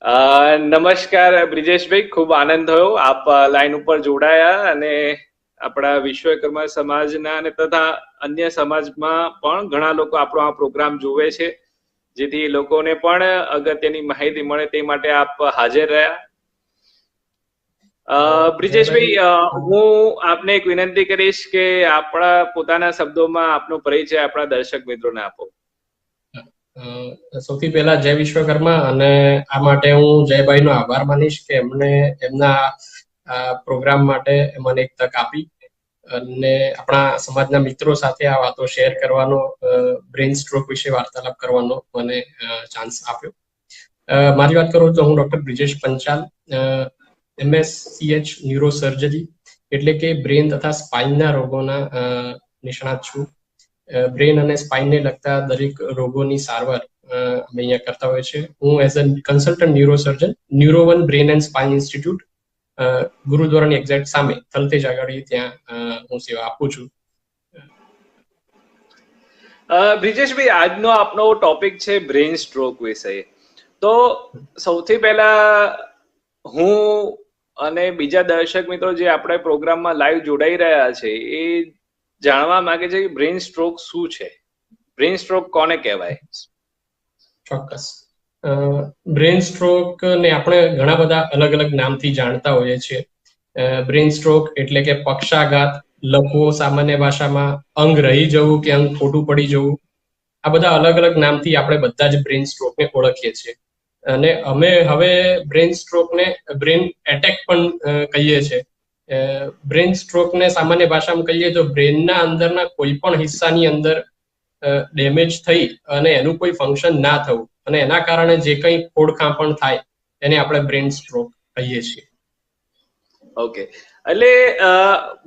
નમસ્કાર બ્રિજેશભાઈ, ખૂબ આનંદ થયો આપ લાઈન ઉપર જોડાયા અને આપણા વિશ્વકર્મા સમાજના અને તથા અન્ય સમાજમાં પણ ઘણા લોકો આપણો આ પ્રોગ્રામ જોવે છે, જેથી લોકોને પણ અગત્યની માહિતી મળે તે માટે આપ હાજર રહ્યા. બ્રિજેશભાઈ, હું આપને એક વિનંતી કરીશ કે આપણા પોતાના શબ્દોમાં આપનો પરિચય આપણા દર્શક મિત્રોને આપો. સૌથી પહેલા જય વિશ્વકર્મા, અને આ માટે હું જયભાઈ નો આભાર માનીશ કે એમને એમના પ્રોગ્રામ માટે મને એક તક આપી અને આપણા સમાજના મિત્રો સાથે આ વાતો શેર કરવાનો, બ્રેઇન સ્ટ્રોક વિશે વાર્તાલાપ કરવાનો મને ચાન્સ આપ્યો. મારી વાત કરું તો હું doctor Brijesh Panchal, MSCH neurosurgery એટલે કે બ્રેઇન તથા સ્પાઇનના રોગોના નિષ્ણાત છું. બ્રેઇન અને સ્પાઇનને લગતા દરેક રોગોની સારવાર અમે અહીંયા કરતા હોય છે. હું as a consultant neurosurgeon Neuro one brain and spine institute, ગુરુદ્વારાની એક્ઝેક્ટ સામે થલતેજ આગળ ત્યાં હું સેવા આપું છું. બ્રિજેશભાઈ, આજનો આપનો ટોપિક છે બ્રેઇન સ્ટ્રોક વિશે. તો સૌથી પહેલા હું અને બીજા દર્શક મિત્રો જે આપણે પ્રોગ્રામમાં લાઈવ જોડાઈ રહ્યા છે એ જાણવા માંગે છે કે બ્રેઇન સ્ટ્રોક શું છે, બ્રેઇન સ્ટ્રોક કોને કહેવાય? ચોક્કસ. બ્રેઇન સ્ટ્રોક ને આપણે ઘણા બધા અલગ અલગ નામથી જાણતા હોઈએ છીએ. બ્રેઇન સ્ટ્રોક એટલે કે પક્ષાઘાત, લકવો સામાન્ય ભાષામાં, અંગ રહી જવું કે અંગ ખોટું પડી જવું, આ બધા અલગ અલગ નામથી આપણે બધા જ બ્રેઇન સ્ટ્રોકને ઓળખીએ છીએ. અને અમે હવે બ્રેઇન સ્ટ્રોકને બ્રેઇન એટેક પણ કહીએ છીએ. બ્રેઇન સ્ટ્રોકને સામાન્ય ભાષામાં કહીએ તો બ્રેઇનના અંદરના કોઈ પણ હિસ્સાની અંદર ડેમેજ થઈ અને એનું કોઈ ફંક્શન ના થવું અને એના કારણે જે કંઈ ખોડખાં પણ થાય એને આપણે બ્રેઇન સ્ટ્રોક કહીએ છીએ. ઓકે, એટલે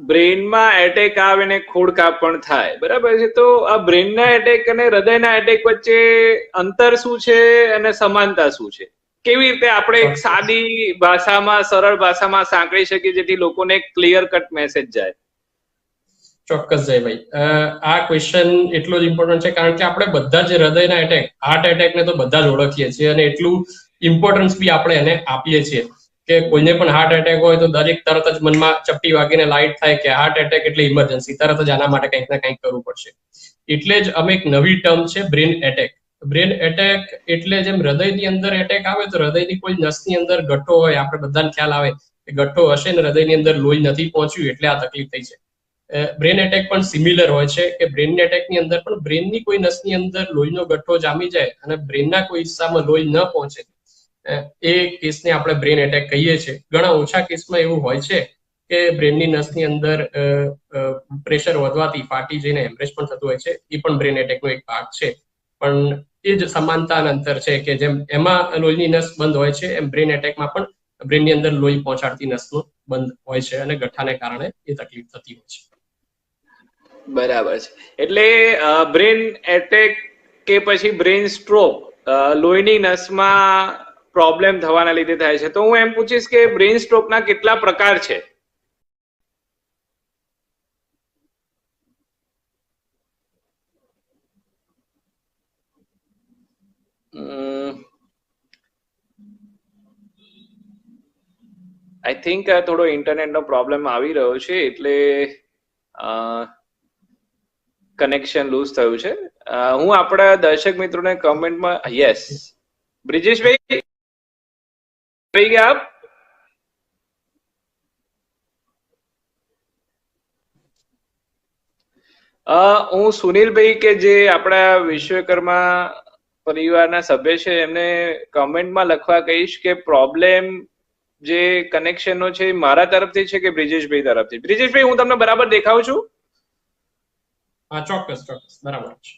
બ્રેઇનમાં એટેક આવે ને ખોડખાંપ પણ થાય, બરાબર છે. તો આ બ્રેઇનના એટેક અને હૃદયના એટેક વચ્ચે અંતર શું છે અને સમાનતા શું છે? કેવી રીતે આપણે એક સાદી ભાષામાં, સરળ ભાષામાં સાંકળી શકીએ જેથી લોકોને એક ક્લિયર કટ મેસેજ જાય? ચોક્કસ જયભાઈ, આ ક્વેશ્ચન એટલો જ ઇમ્પોર્ટન્ટ છે કારણ કે આપણે બધા જ હૃદયના એટેક, હાર્ટ એટેકને તો બધા જ ઓળખીએ છીએ અને એટલું ઇમ્પોર્ટન્સ બી આપણે એને આપીએ છીએ કે કોઈને પણ હાર્ટ એટેક હોય તો દરેક તરત જ મનમાં ચપટી વાગીને લાઈટ થાય કે હાર્ટ એટેક એટલે ઇમરજન્સી, તરત જ આના માટે કંઈક ને કંઈક કરવું પડશે. એટલે જ અમે એક નવી ટર્મ છે બ્રેઇન એટેક. બ્રેઇન એટેક એટલે જેમ હૃદયની અંદર એટેક આવે તો હૃદયની કોઈ નસની અંદર ગઠ્ઠો હોય, આપણે બધાને ખ્યાલ આવે કે ગઠ્ઠો હશે ને હૃદયની અંદર લોહી નથી પહોંચ્યું એટલે આ તકલીફ થઈ છે. બ્રેઇન એટેક પણ સિમિલર હોય છે કે બ્રેઇન એટેકની અંદર પણ બ્રેઇનની કોઈ નસની અંદર લોહીનો ગઠ્ઠો જામી જાય અને બ્રેઇનના કોઈ હિસ્સામાં લોહી ન પહોંચે, એ કેસને આપણે બ્રેઇન એટેક કહીએ છીએ. ઘણા ઓછા કેસમાં એવું હોય છે કે બ્રેઇનની નસની અંદર પ્રેશર વધવાથી ફાટી જઈને હેમરેજ પણ થતું હોય છે, એ પણ બ્રેઇન એટેકનો એક ભાગ છે. પણ એ જ સમાનતા અંતર છે કે જેમ એમાં લોહીની નસ બંધ હોય છે એમ બ્રેઇન એટેકમાં પણ બ્રેઇનની અંદર લોહી પહોંચાડતી નસનો બંધ હોય છે અને ગઠ્ઠાને કારણે એ તકલીફ થતી હોય છે. બરાબર છે. એટલે બ્રેઇન એટેક કે પછી બ્રેઇન સ્ટ્રોક લોહીની નસમાં પ્રોબ્લેમ થવાના લીધે થાય છે. તો હું એમ પૂછીશ કે બ્રેઇન સ્ટ્રોકના કેટલા પ્રકાર છે? આઈ થિંક થોડો ઇન્ટરનેટનો પ્રોબ્લેમ આવી રહ્યો છે એટલે કનેક્શન લૂઝ થયું છે. હું આપણા દર્શક મિત્રોને કમેન્ટમાં, યસ બ્રિજેશભાઈ આવી ગયા આપ? હું સુનિલભાઈ કે જે આપણા વિશ્વકર્મા પરિવારના સભ્ય છે એમને કમેન્ટમાં લખવા કહીશ કે પ્રોબ્લેમ જે કનેક્શનનો છે મારા તરફથી છે કે બ્રિજેશભાઈ તરફથી? બ્રિજેશભાઈ, હું તમને બરાબર દેખાઉં છું? ચોક્કસ ચોક્કસ, બરાબર છે.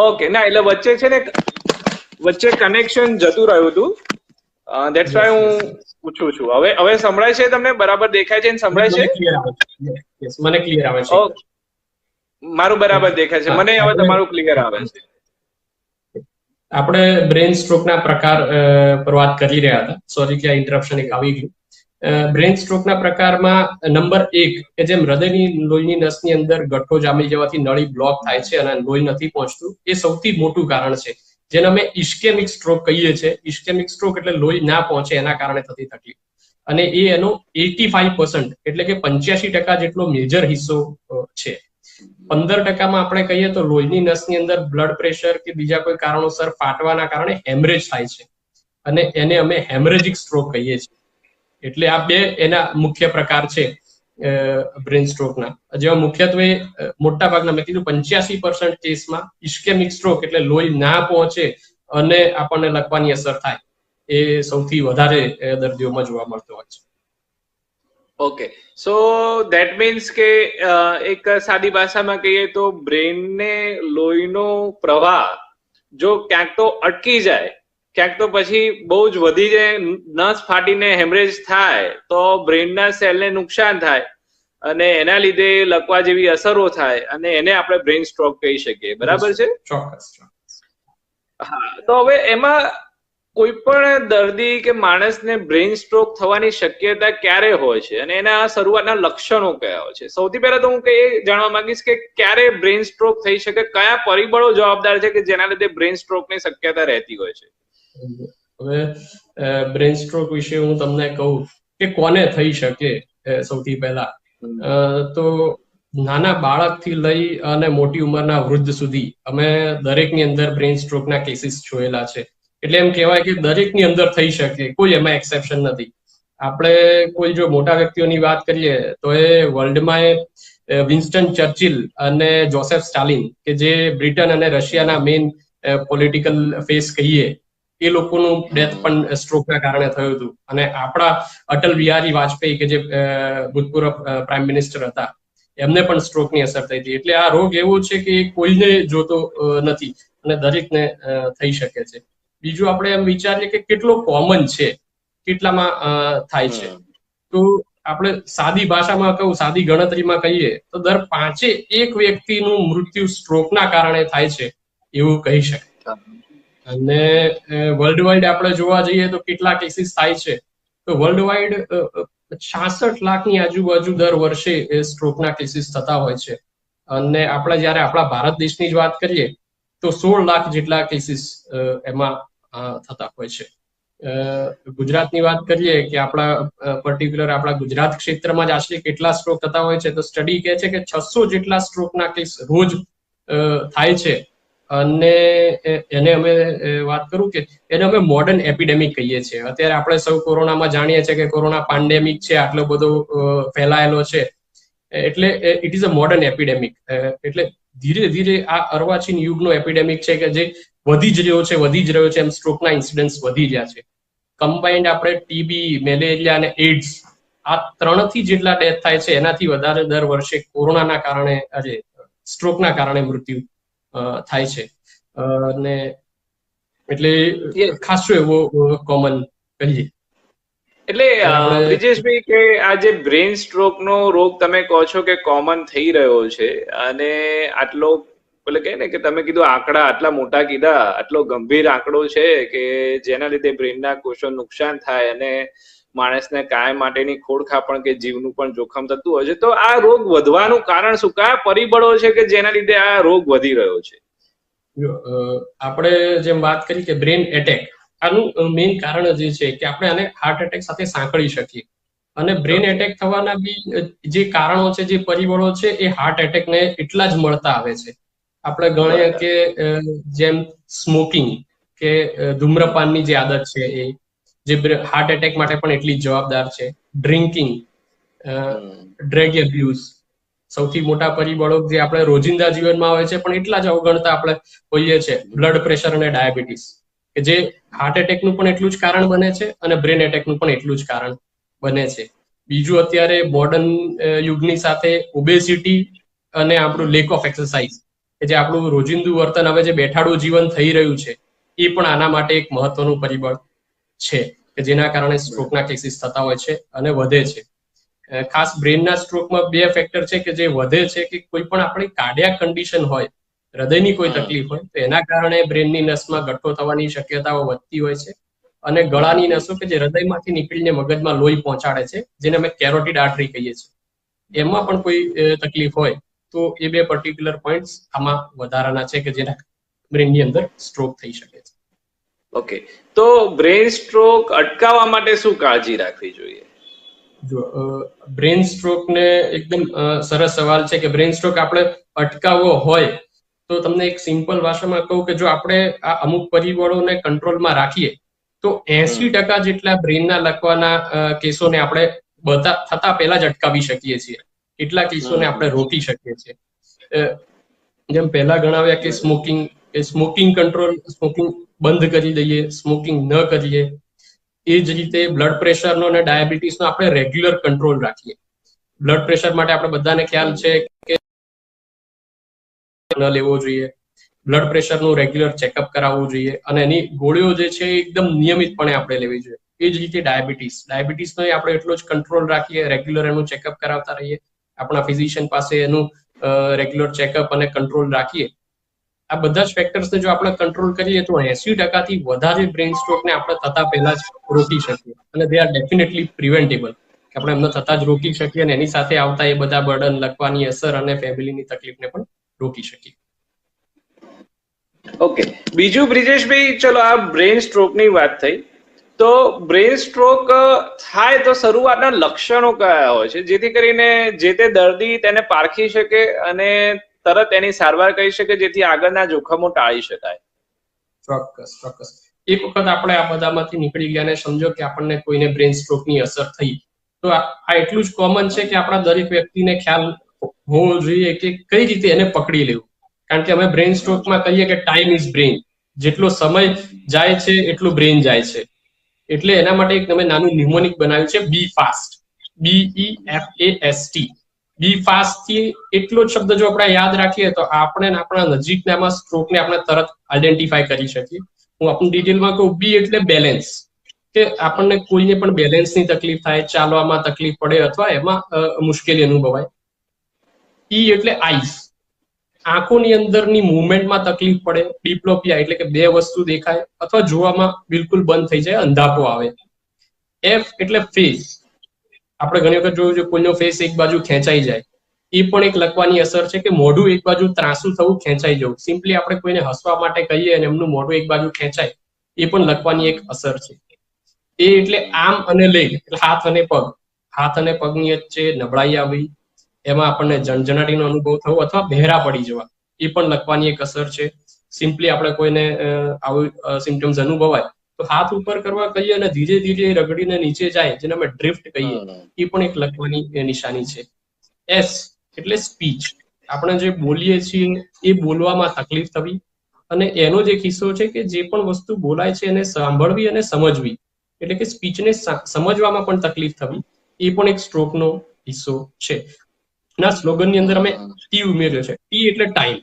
ઓકે, ના એટલે વચ્ચે છે ને વચ્ચે કનેક્શન જતું રહ્યું હતું, ધેટ્સ વાય હું પૂછું છું. હવે સંભળાય છે તમને? બરાબર દેખાય છે ને સંભળાય છે? મને ક્લિયર આવે છે. મારું બરાબર દેખાય છે મને, હવે તમારું ક્લિયર આવે છે. આપણે બ્રેઇન સ્ટ્રોકના પ્રકાર પર વાત કરી રહ્યા હતા. સોરી કે આ ઇન્ટરપ્શન એક આવી ગયું. બ્રેઇન સ્ટ્રોકના પ્રકારમાં નંબર 1 કે જેમ હૃદયની લોહીની નસની અંદર ગઠ્ઠો જામી જવાથી નળી બ્લોક થાય છે અને લોહી નથી પહોંચતું, એ સૌથી મોટું કારણ છે જેને અમે ઇસ્કેમિક સ્ટ્રોક કહીએ છીએ. ઇસ્કેમિક સ્ટ્રોક એટલે લોહી ના પહોંચે એના કારણે થતી તકલીફ, અને એ એનો 85% એટલે કે 85% જેટલો મેજર હિસ્સો છે. 15%માં આપણે કહીએ તો લોહીની નસની અંદર બ્લડ પ્રેશર કે બીજા કોઈ કારણોસર ફાટવાના કારણે હેમરેજ થાય છે, અને એને અમે હેમરેજિક સ્ટ્રોક કહીએ છીએ. એટલે આ બે એના મુખ્ય પ્રકાર છે બ્રેન સ્ટ્રોકના, જેમાં મુખ્યત્વે મોટા ભાગના મેં કીધું 85% કેસમાં ઇસ્કેમિક સ્ટ્રોક એટલે લોહી ના પહોંચે અને આપણને લખવાની અસર થાય, એ સૌથી વધારે દર્દીઓમાં જોવા મળતો હોય છે. ઓકે, સો ધેટ મીન્સ કે એક સાદી ભાષામાં કહીએ તો બ્રેનને લોહીનો પ્રવાહ જો ક્યાંક તો અટકી જાય, ક્યાંક તો પછી બહુ જ વધી જાય, નસ ફાટીને હેમરેજ થાય તો બ્રેનના સેલને નુકસાન થાય અને એના લીધે લકવા જેવી અસરો થાય અને એને આપણે બ્રેન સ્ટ્રોક કહી શકીએ. બરાબર છે? ચોક્કસ. હા, તો હવે એમાં કોઈ પણ દર્દી કે માણસને બ્રેન સ્ટ્રોક થવાની શક્યતા ક્યારે હોય છે અને એના શરૂઆતના લક્ષણો કયા હોય છે? સૌથી પહેલા તો હું એ જાણવા માંગીશ કે ક્યારે બ્રેન સ્ટ્રોક થઈ શકે, કયા પરિબળો જવાબદાર છે કે જેના લીધે બ્રેન સ્ટ્રોકની શક્યતા રહેતી હોય છે? હવે બ્રેન સ્ટ્રોક વિશે હું તમને કહું કે કોને થઈ શકે, સૌથી પહેલા તો નાના બાળકથી લઈ અને મોટી ઉંમરના વૃદ્ધ સુધી અમે દરેકની અંદર બ્રેન સ્ટ્રોકના કેસીસ જોયેલા છે. એટલે એમ કહેવાય કે દરેકની અંદર થઈ શકે, કોઈ એમાં એક્સેપ્શન નથી. આપણે કોઈ જો મોટા વ્યક્તિઓની વાત કરીએ તો એ વર્લ્ડમાં વિન્સ્ટન ચર્ચિલ અને જોસેફ સ્ટાલિન, કે જે બ્રિટન અને રશિયાના મેઇન પોલિટિકલ ફેસ કહીએ, એ લોકોનું ડેથ પણ સ્ટ્રોકના કારણે થયું હતું. અને આપણા અટલ બિહારી વાજપેયી, કે જે ભૂતપૂર્વ પ્રાઇમ મિનિસ્ટર હતા, એમને પણ સ્ટ્રોકની અસર થઈ હતી. એટલે આ રોગ એવો છે કે કોઈને જોતો નથી અને દરેકને થઈ શકે છે. બીજું આપણે એમ વિચારીએ કે કેટલો કોમન છે, કેટલામાં થાય છે, તો આપણે સાદી ભાષામાં કહું, સાદી ગણતરીમાં કહીએ તો દર 5 વ્યક્તિનું મૃત્યુ સ્ટ્રોકના કારણે થાય છે એવું કહી શકાય. અને વર્લ્ડ વાઇડ આપણે જોવા જઈએ તો કેટલા કેસીસ થાય છે, તો વર્લ્ડ વાઇડ 66 લાખની આજુબાજુ દર વર્ષે સ્ટ્રોકના કેસીસ થતા હોય છે. અને આપણે જયારે આપણા ભારત દેશની જ વાત કરીએ તો 16 લાખ જેટલા કેસીસ એમાં થતા હોય છે. ગુજરાતની વાત કરીએ કે આપણા પર્ટિક્યુલર આપણા ગુજરાત ક્ષેત્રમાં જ આશરે કેટલા સ્ટ્રોક થતા હોય છે, તો સ્ટડી કહે છે કે 600 જેટલા સ્ટ્રોકના કેસ રોજ થાય છે. અને એને અમે વાત કરું કે એને અમે મોડર્ન એપિડેમિક કહીએ છીએ. અત્યારે આપણે સૌ કોરોનામાં જાણીએ છીએ કે કોરોના પેન્ડેમિક છે, આટલો બધો ફેલાયેલો છે, એટલે it is a modern epidemic. એટલે ધીરે ધીરે આ અર્વાચીન યુગનો એપિડેમિક છે કે જે વધી જ રહ્યો છે એમ સ્ટ્રોકના ઇન્સિડન્સ વધી રહ્યા છે. કમ્બાઇન્ડ આપણે ટીબી, મેલેરિયા અને એઇડ્સ, આ 3થી જેટલા ડેથ થાય છે, એનાથી વધારે દર વર્ષે કોરોનાના કારણે, સ્ટ્રોકના કારણે મૃત્યુ થાય છે. અને એટલે ખાસો એવો કોમન કહીએ. એટલે બ્રિજેશભાઈ, કે આ જે બ્રેન સ્ટ્રોકનો રોગ તમે કહો છો કે કોમન થઈ રહ્યો છે, અને આટલો એટલે કહે ને કે તમે કીધું આંકડા આટલા મોટા કીધા, આટલો ગંભીર આંકડો છે કે જેના લીધે બ્રેનના કોષો નુકસાન થાય અને માણસને કાયમ માટેની ખોડખાપણ કે જીવનું પણ જોખમ થતું હોય છે, તો આ રોગ વધવાનું કારણ શું? કયા પરિબળો છે કે જેના લીધે આ રોગ વધી રહ્યો છે? આપણે જેમ વાત કરી કે બ્રેન એટેક, આનું મેઇન કારણ જે છે કે આપણે આને હાર્ટ એટેક સાથે સાંકળી શકીએ. અને બ્રેન એટેક થવાના બી જે કારણો છે, જે પરિબળો છે, એ હાર્ટ એટેકને એટલા જ મળતા આવે છે. આપણે ગણીએ કે જેમ સ્મોકિંગ કે ધૂમ્રપાનની જે આદત છે, એ જે હાર્ટ એટેક માટે પણ એટલી જ જવાબદાર છે. ડ્રિંકિંગ, ડ્રગ એબ્યુઝ, સૌથી મોટા પરિબળો જે આપણે રોજિંદા જીવનમાં હોય છે પણ એટલા જ અવગણતા આપણે હોઈએ છીએ. બ્લડ પ્રેશર અને ડાયાબિટીસ, કે જે હાર્ટ એટેકનું પણ એટલું જ કારણ બને છે અને બ્રેન એટેકનું પણ એટલું જ કારણ બને છે. બીજું, અત્યારે મોડર્ન યુગની સાથે ઓબેસિટી અને આપણું લેક ઓફ એક્સરસાઇઝ, કે જે આપણું રોજિંદુ વર્તન, હવે જે બેઠાડું જીવન થઈ રહ્યું છે, એ પણ આના માટે એક મહત્વનું પરિબળ છે કે જેના કારણે સ્ટ્રોકના કેસીસ થતા હોય છે અને વધે છે. ખાસ બ્રેનના સ્ટ્રોકમાં 2 ફેક્ટર છે કે જે વધે છે, કે કોઈ પણ આપણી કાર્ડિયાક કન્ડિશન હોય, હૃદયની કોઈ તકલીફ હોય, તો એના કારણે બ્રેનની નસમાં ગઠ્ઠો થવાની શક્યતાઓ વધતી હોય છે. અને ગળાની નસો કે જે હૃદયમાંથી નીકળીને મગજમાં લોહી પહોંચાડે છે, જેને અમે કેરોટિડ આર્ટરી કહીએ છીએ, એમાં પણ કોઈ તકલીફ હોય તો એ 2 પર્ટિક્યુલર પોઈન્ટ્સ આમાં વધારાના છે કે જેના બ્રેનની અંદર સ્ટ્રોક થઈ શકે છે. ઓકે, તો બ્રેન સ્ટ્રોક અટકાવવા માટે શું કાળજી રાખવી જોઈએ? જો બ્રેન સ્ટ્રોક ને એકદમ સરસ સવાલ છે કે બ્રેન સ્ટ્રોક આપણે અટકાવવો હોય તો તમને એક સિમ્પલ ભાષામાં કહું કે જો આપણે આ અમુક પરિબળોને કંટ્રોલમાં રાખીએ તો 80% જેટલા બ્રેનના લખવાના કેસોને આપણે થતા પહેલા જ અટકાવી શકીએ છીએ. એટલા કેસોને આપણે રોકી શકીએ છીએ. જેમ પહેલા ગણાવ્યા કે સ્મોકિંગ કંટ્રોલ, સ્મોકિંગ બંધ કરી દઈએ, સ્મોકિંગ ન કરીએ. એ જ રીતે બ્લડ પ્રેશરનો અને ડાયાબિટીસનો આપણે રેગ્યુલર કંટ્રોલ રાખીએ. બ્લડ પ્રેશર માટે આપણે બધાને ખ્યાલ છે કે ન લેવો જોઈએ, બ્લડ પ્રેશરનું રેગ્યુલર ચેકઅપ કરાવવું જોઈએ અને એની ગોળીઓ જે છે એકદમ નિયમિતપણે આપણે લેવી જોઈએ. એ જ રીતે ડાયાબિટીસનો આપણે એટલો જ કંટ્રોલ રાખીએ, રેગ્યુલર એનું ચેકઅપ કરાવતા રહીએ, આપણા ફિઝિશિયન પાસે એનું રેગ્યુલર ચેકઅપ અને કંટ્રોલ રાખીએ. આ બધા જ ફેક્ટર્સને જો આપણે કંટ્રોલ કરીએ તો 80% વધારે બ્રેન સ્ટ્રોકને આપણે થતા પહેલા જ રોકી શકીએ અને દે આર ડેફિનેટલી પ્રિવેન્ટેબલ. આપણે એમને થતા જ રોકી શકીએ અને એની સાથે આવતા એ બધા બર્ડન, લખવાની અસર અને ફેમિલીની તકલીફને પણ રોકી શકીએ. ઓકે, બીજું બ્રિજેશભાઈ, ચલો આ બ્રેન સ્ટ્રોકની વાત થઈ, તો બ્રેન સ્ટ્રોક થાય તો શરૂઆતના લક્ષણો કયા હોય છે જેથી કરીને જે તે દર્દી તેને પારખી શકે અને તરત એની સારવાર કરી શકે જેથી આગળના જોખમો ટાળી શકાય? ચોક્કસ. એક વખત આપણે આ બધામાંથી નીકળી ગયા અને સમજો કે આપણને કોઈને બ્રેન સ્ટ્રોકની અસર થઈ તો આ એટલું જ કોમન છે કે આપણા દરેક વ્યક્તિને ખ્યાલ હોવો જોઈએ કે કઈ રીતે એને પકડી લેવું. કારણ કે અમે બ્રેન સ્ટ્રોકમાં કહીએ કે ટાઈમ ઇઝ બ્રેન. જેટલો સમય જાય છે એટલું બ્રેન જાય છે. એટલે એના માટે એક તમે નાનું ન્યુમોનિક બનાવ્યું છે, બી ફાસ્ટ, BEFAST. બી ફાસ્ટ થી એટલો જ શબ્દ જો આપણે યાદ રાખીએ તો આપણે આપણા નજીકના સ્ટ્રોકને આપણે તરત આઈડેન્ટિફાય કરી શકીએ. હું આપણું ડિટેલમાં કહું, બી એટલે બેલેન્સ, કે આપણને કોઈને પણ બેલેન્સની તકલીફ થાય, ચાલવામાં તકલીફ પડે અથવા એમાં મુશ્કેલી અનુભવાય. ઈ એટલે આઈસ, આંખોની અંદરની મુવમેન્ટમાં તકલીફ પડે. ડિપ્લોપિયા એટલે કે બે વસ્તુ દેખાય અથવા જોવામાં બિલકુલ બંધ થઈ જાય, અંધાપો આવે. એફ એટલે ફેસ, આપણે ઘણી વખત જોયું છે કોઈનો ફેસ એક બાજુ ખેંચાઈ જાય, એ પણ એક લખવાની અસર છે કે મોઢું એક બાજુ ત્રાંસું થવું, ખેંચાઈ જવું. સિમ્પલી આપણે કોઈને હસવા માટે કહીએ અને એમનું મોઢું એક બાજુ ખેંચાય, એ પણ લખવાની એક અસર છે. એ એટલે આર્મ અને લેગ એટલે હાથ અને પગ, હાથ અને પગની વચ્ચે નબળાઈ આવી, એમાં આપણને જણજણાટીનો અનુભવ થવો અથવા બહેરા પડી જવા, એ પણ લખવાની એક અસર છે. સિમ્પલી આપણે કોઈને આવું સિમ્ટમ્સ અનુભવાય તો હાથ ઉપર કરવા કહીએ અને ધીરે ધીરે રગડીને નીચે જાય, જેને અમે ડ્રિફ્ટ કહીએ, એ પણ એક લખવાની નિશાની છે. એસ એટલે સ્પીચ, આપણે જે બોલીએ છીએ એ બોલવામાં તકલીફ થવી અને એનો જે કિસ્સો છે કે જે પણ વસ્તુ બોલાય છે એને સાંભળવી અને સમજવી, એટલે કે સ્પીચને સમજવામાં પણ તકલીફ થવી, એ પણ એક સ્ટ્રોકનો હિસ્સો છે. ના સ્લોગનની અંદર અમે ટી ઉમેર્યો છે, ટી એટલે ટાઈમ.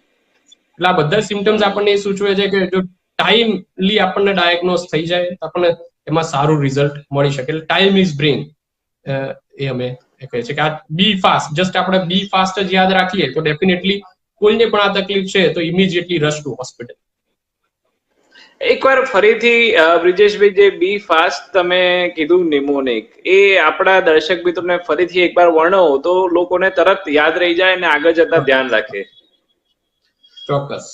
એટલે આ બધા સિમ્ટમ્સ આપણને એ સૂચવે છે કે જો ટાઈમલી આપણને ડાયગ્નોઝ થઈ જાય તો આપણને એમાં સારું રિઝલ્ટ મળી શકે. એટલે ટાઈમ ઇઝ બ્રેન, એ અમે કહે છે કે આ બી ફાસ્ટ, જસ્ટ આપણે બી ફાસ્ટ જ યાદ રાખીએ તો ડેફિનેટલી કોઈને પણ આ તકલીફ છે તો ઇમિડિયેટલી રશ ટુ હોસ્પિટલ. એકવાર ફરીથી બ્રિજેશભાઈ, જે બી ફાસ્ટ તમે કીધું નિમોનિક, એ આપણા દર્શક મિત્રોને ફરીથી એકવાર વર્ણવો તો લોકોને તરત યાદ રહી જાય અને આગળ જતા ધ્યાન રાખે. ચોક્કસ.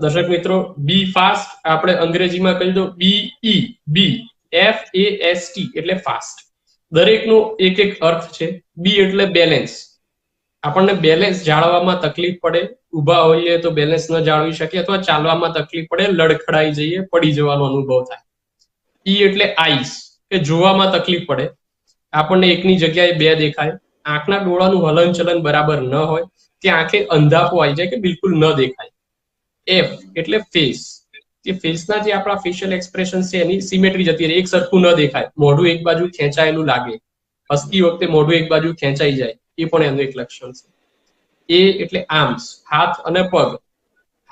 દર્શક મિત્રો, બી ફાસ્ટ આપણે અંગ્રેજીમાં કહી દો BEFAST એટલે ફાસ્ટ. દરેકનો એક એક અર્થ છે. બી એટલે બેલેન્સ, આપણને બેલેન્સ જાળવવામાં તકલીફ પડે, ઊભા હોઈએ તો બેલેન્સ ન જાળવી શકીએ અથવા ચાલવામાં તકલીફ પડે, લડખડાઈ જઈએ, પડી જવાનો અનુભવ થાય. ઈ એટલે આઈસ, કે જોવામાં તકલીફ પડે, આપણને એકની જગ્યાએ બે દેખાય, આંખના ડોળાનું હલનચલન બરાબર ન હોય, ત્યાં આંખે અંધાપો આવી જાય કે બિલકુલ ન દેખાય. એફ એટલે ફેસ, કે ફેસના જે આપણા ફેશિયલ એક્સપ્રેશન છે એની સિમેટ્રી જતી રહે, એક સરખું ન દેખાય, મોઢું એક બાજુ ખેંચાયેલું લાગે, હસતી વખતે મોઢું એક બાજુ ખેંચાઈ જાય, એ પણ એનું એક લક્ષણ છે. એ એટલે આર્મ્સ, હાથ અને પગ,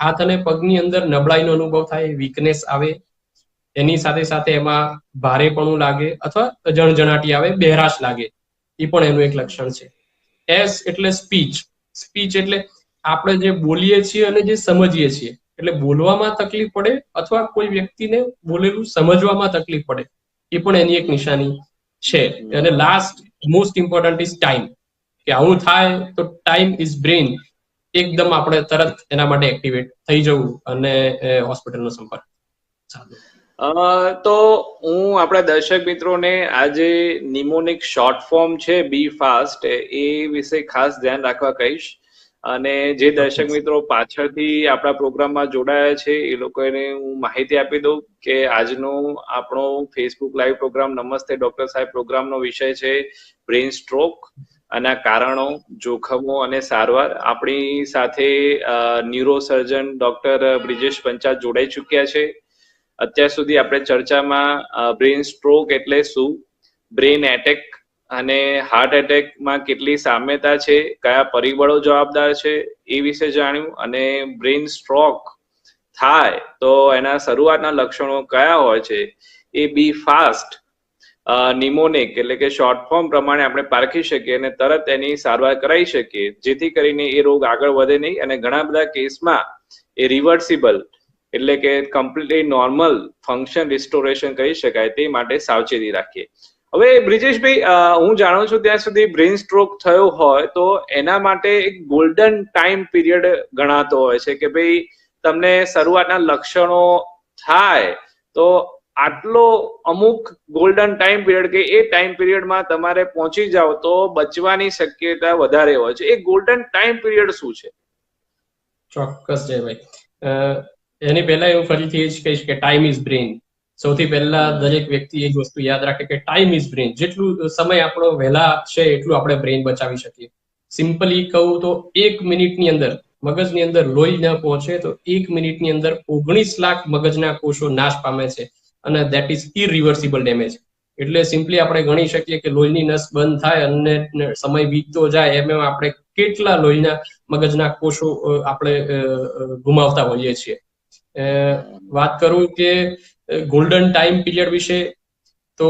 હાથ અને પગની અંદર નબળાઈનો અનુભવ થાય, વીકનેસ આવે, એની સાથે સાથે એમાં ભારેપણું લાગે અથવા જણજણાટી આવે, બહેરાશ લાગે, એ પણ એનું એક લક્ષણ છે. એસ એટલે સ્પીચ, સ્પીચ એટલે આપણે જે બોલીએ છીએ અને જે સમજીએ છીએ, એટલે બોલવામાં તકલીફ પડે અથવા કોઈ વ્યક્તિને બોલેલું સમજવામાં તકલીફ પડે, એ પણ એની એક નિશાની છે. અને last most important is time, કે આવું થાય તો ટાઈમ ઇઝ બ્રેન, એકદમ આપણે તરત એના માટે એક્ટિવેટ થઈ જવું અને હોસ્પિટલનો સંપર્ક સાધવો. તો હું આપણા દર્શક મિત્રોને આ જે નિમોનિક શોર્ટ ફોર્મ છે બી ફાસ્ટ એ વિશે ખાસ ધ્યાન રાખવા કહીશ. અને જે દર્શક મિત્રો પાછળથી આપણા પ્રોગ્રામમાં જોડાયા છે એ લોકોને હું માહિતી આપી દઉં કે આજનો આપણો ફેસબુક લાઈવ પ્રોગ્રામ નમસ્તે ડોક્ટર સાહેબ પ્રોગ્રામનો વિષય છે બ્રેન સ્ટ્રોક, આના કારણો, જોખમો અને સારવાર. આપણી સાથે ન્યુરોસર્જન ડોક્ટર બ્રિજેશ પંચાલ જોડાઈ ચુક્યા છે. અત્યાર સુધી આપણે ચર્ચામાં બ્રેન સ્ટ્રોક એટલે શું, બ્રેન એટેક અને હાર્ટ એટેકમાં કેટલી સામ્યતા છે, કયા પરિબળો જવાબદાર છે એ વિશે જાણ્યું. અને બ્રેન સ્ટ્રોક થાય તો એના શરૂઆતના લક્ષણો કયા હોય છે એ બી ફાસ્ટ નિમોનિક એટલે કે શોર્ટ ફોર્મ પ્રમાણે આપણે પારખી શકીએ અને તરત એની સારવાર કરાવી શકીએ, જેથી કરીને એ રોગ આગળ વધે નહીં અને ઘણા બધા કેસમાં એ રિવર્સિબલ એટલે કે કમ્પ્લીટલી નોર્મલ ફંક્શન રિસ્ટોરેશન કરી શકાય તે માટે સાવચેતી રાખીએ. હવે બ્રિજેશભાઈ, હું જાણું છું ત્યાં સુધી બ્રેન સ્ટ્રોક થયો હોય તો એના માટે એક ગોલ્ડન ટાઈમ પીરિયડ ગણાતો હોય છે કે ભાઈ તમને શરૂઆતના લક્ષણો થાય તો આટલો અમુક ગોલ્ડન ટાઈમ પીરિયડ કે એ ટાઈમ પીરિયડમાં તમારે પહોંચી જાઓ તો બચવાની શક્યતા વધારે હોય છે. એ ગોલ્ડન ટાઈમ પીરિયડ શું છે? ચોક્કસ જયભાઈ, એની પહેલા હું ફરીથી એ જ કહીશ કે ટાઈમ ઇઝ બ્રેન. સૌથી પહેલા દરેક વ્યક્તિ એ જ વસ્તુ યાદ રાખે કે ટાઈમ ઇઝ બ્રેન. જેટલું સમય આપણો વહેલા છે એટલું આપણે બ્રેન બચાવી શકીએ. સિમ્પલી કહું તો 1 મિનિટની અંદર મગજની અંદર લોહી ન પહોંચે તો 1 મિનિટની અંદર 19 લાખ મગજના કોષો નાશ પામે છે અને દેટ ઇઝ ઇરિવર્સિબલ ડેમેજ. એટલે સિમ્પલી આપણે ગણી શકીએ કે લોહીની નસ બંધ થાય અને સમય વીતતો જાય એમ આપણે કેટલા લોહીના મગજના કોષો આપણે ગુમાવતા હોઈએ છીએ. વાત કરું કે ગોલ્ડન ટાઈમ પીરિયડ વિશે, તો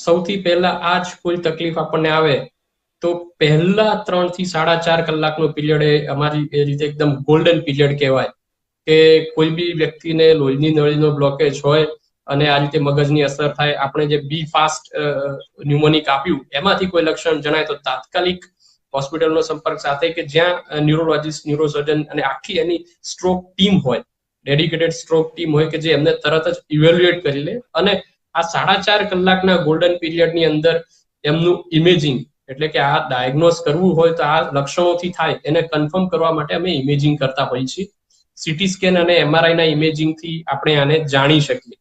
સૌથી પહેલા આ જ કોઈ તકલીફ આપણને આવે તો પહેલા 3 થી 4.5 કલાકનો પીરિયડ એ અમારી એ રીતે એકદમ ગોલ્ડન પીરિયડ કહેવાય. કે કોઈ બી વ્યક્તિને લોહીની નળીનો બ્લોકેજ હોય અને આ રીતે મગજની અસર થાય, આપણે જે બી ફાસ્ટ ન્યુમોનિક આપ્યું એમાંથી કોઈ લક્ષણ જણાય તો તાત્કાલિક હોસ્પિટલનો સંપર્ક સાથે કે જ્યાં ન્યુરોલોજીસ્ટ, ન્યુરોસર્જન અને આખી એની સ્ટ્રોક ટીમ હોય, ડેડિકેટેડ સ્ટ્રોક ટીમ હોય કે જે એમને તરત જ ઇવેલ્યુએટ કરી લે અને આ 4.5 કલાકના ગોલ્ડન પીરિયડની અંદર એમનું ઇમેજિંગ એટલે કે આ ડાયગ્નોઝ કરવું હોય તો આ લક્ષણોથી થાય એને કન્ફર્મ કરવા માટે અમે ઇમેજિંગ કરતા હોઈએ છીએ. સીટી સ્કેન અને MRI ના ઇમેજિંગથી આપણે આને જાણી શકીએ.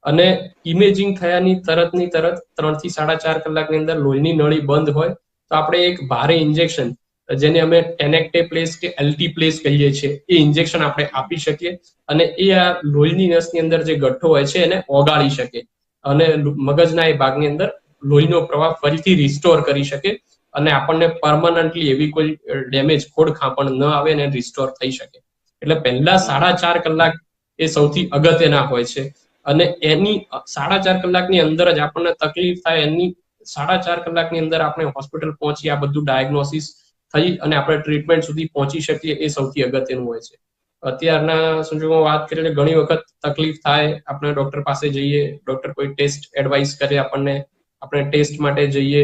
અને ઇમેજિંગ થયાની તરતની તરત 3 થી 4.5 કલાકની અંદર લોહીની નળી બંધ હોય તો આપણે એક ભારે ઇન્જેક્શન જેને અમે ટેનેક્ટેપ્લેસ કે એલ્ટીપ્લેસ કહીએ છીએ એ ઇન્જેક્શન આપણે આપી શકીએ અને એ આ લોહીની નસની અંદર જે ગઠ્ઠો હોય છે એને ઓગાળી શકે અને મગજના એ ભાગની અંદર લોહીનો પ્રવાહ ફરીથી રિસ્ટોર કરી શકે અને આપણને પરમનન્ટલી એવી કોઈ ડેમેજ, ખોડખાંપણ ન આવે અને રિસ્ટોર થઈ શકે. એટલે પહેલા 4.5 કલાક એ સૌથી અગત્યના હોય છે અને એની 4.5 કલાકની અંદર જ આપણને તકલીફ થાય, એની 4.5 કલાકની અંદર આપણે હોસ્પિટલ પહોંચી આ બધું ડાયગ્નોસિસ થઈ અને આપણે ટ્રીટમેન્ટ સુધી પહોંચી શકીએ એ સૌથી અગત્યનું હોય છે. અત્યારના સંજોગોમાં વાત કરીએ ઘણી વખત તકલીફ થાય, આપણે ડોક્ટર પાસે જઈએ, ડોક્ટર કોઈ ટેસ્ટ એડવાઇસ કરે આપણને, આપણે ટેસ્ટ માટે જઈએ,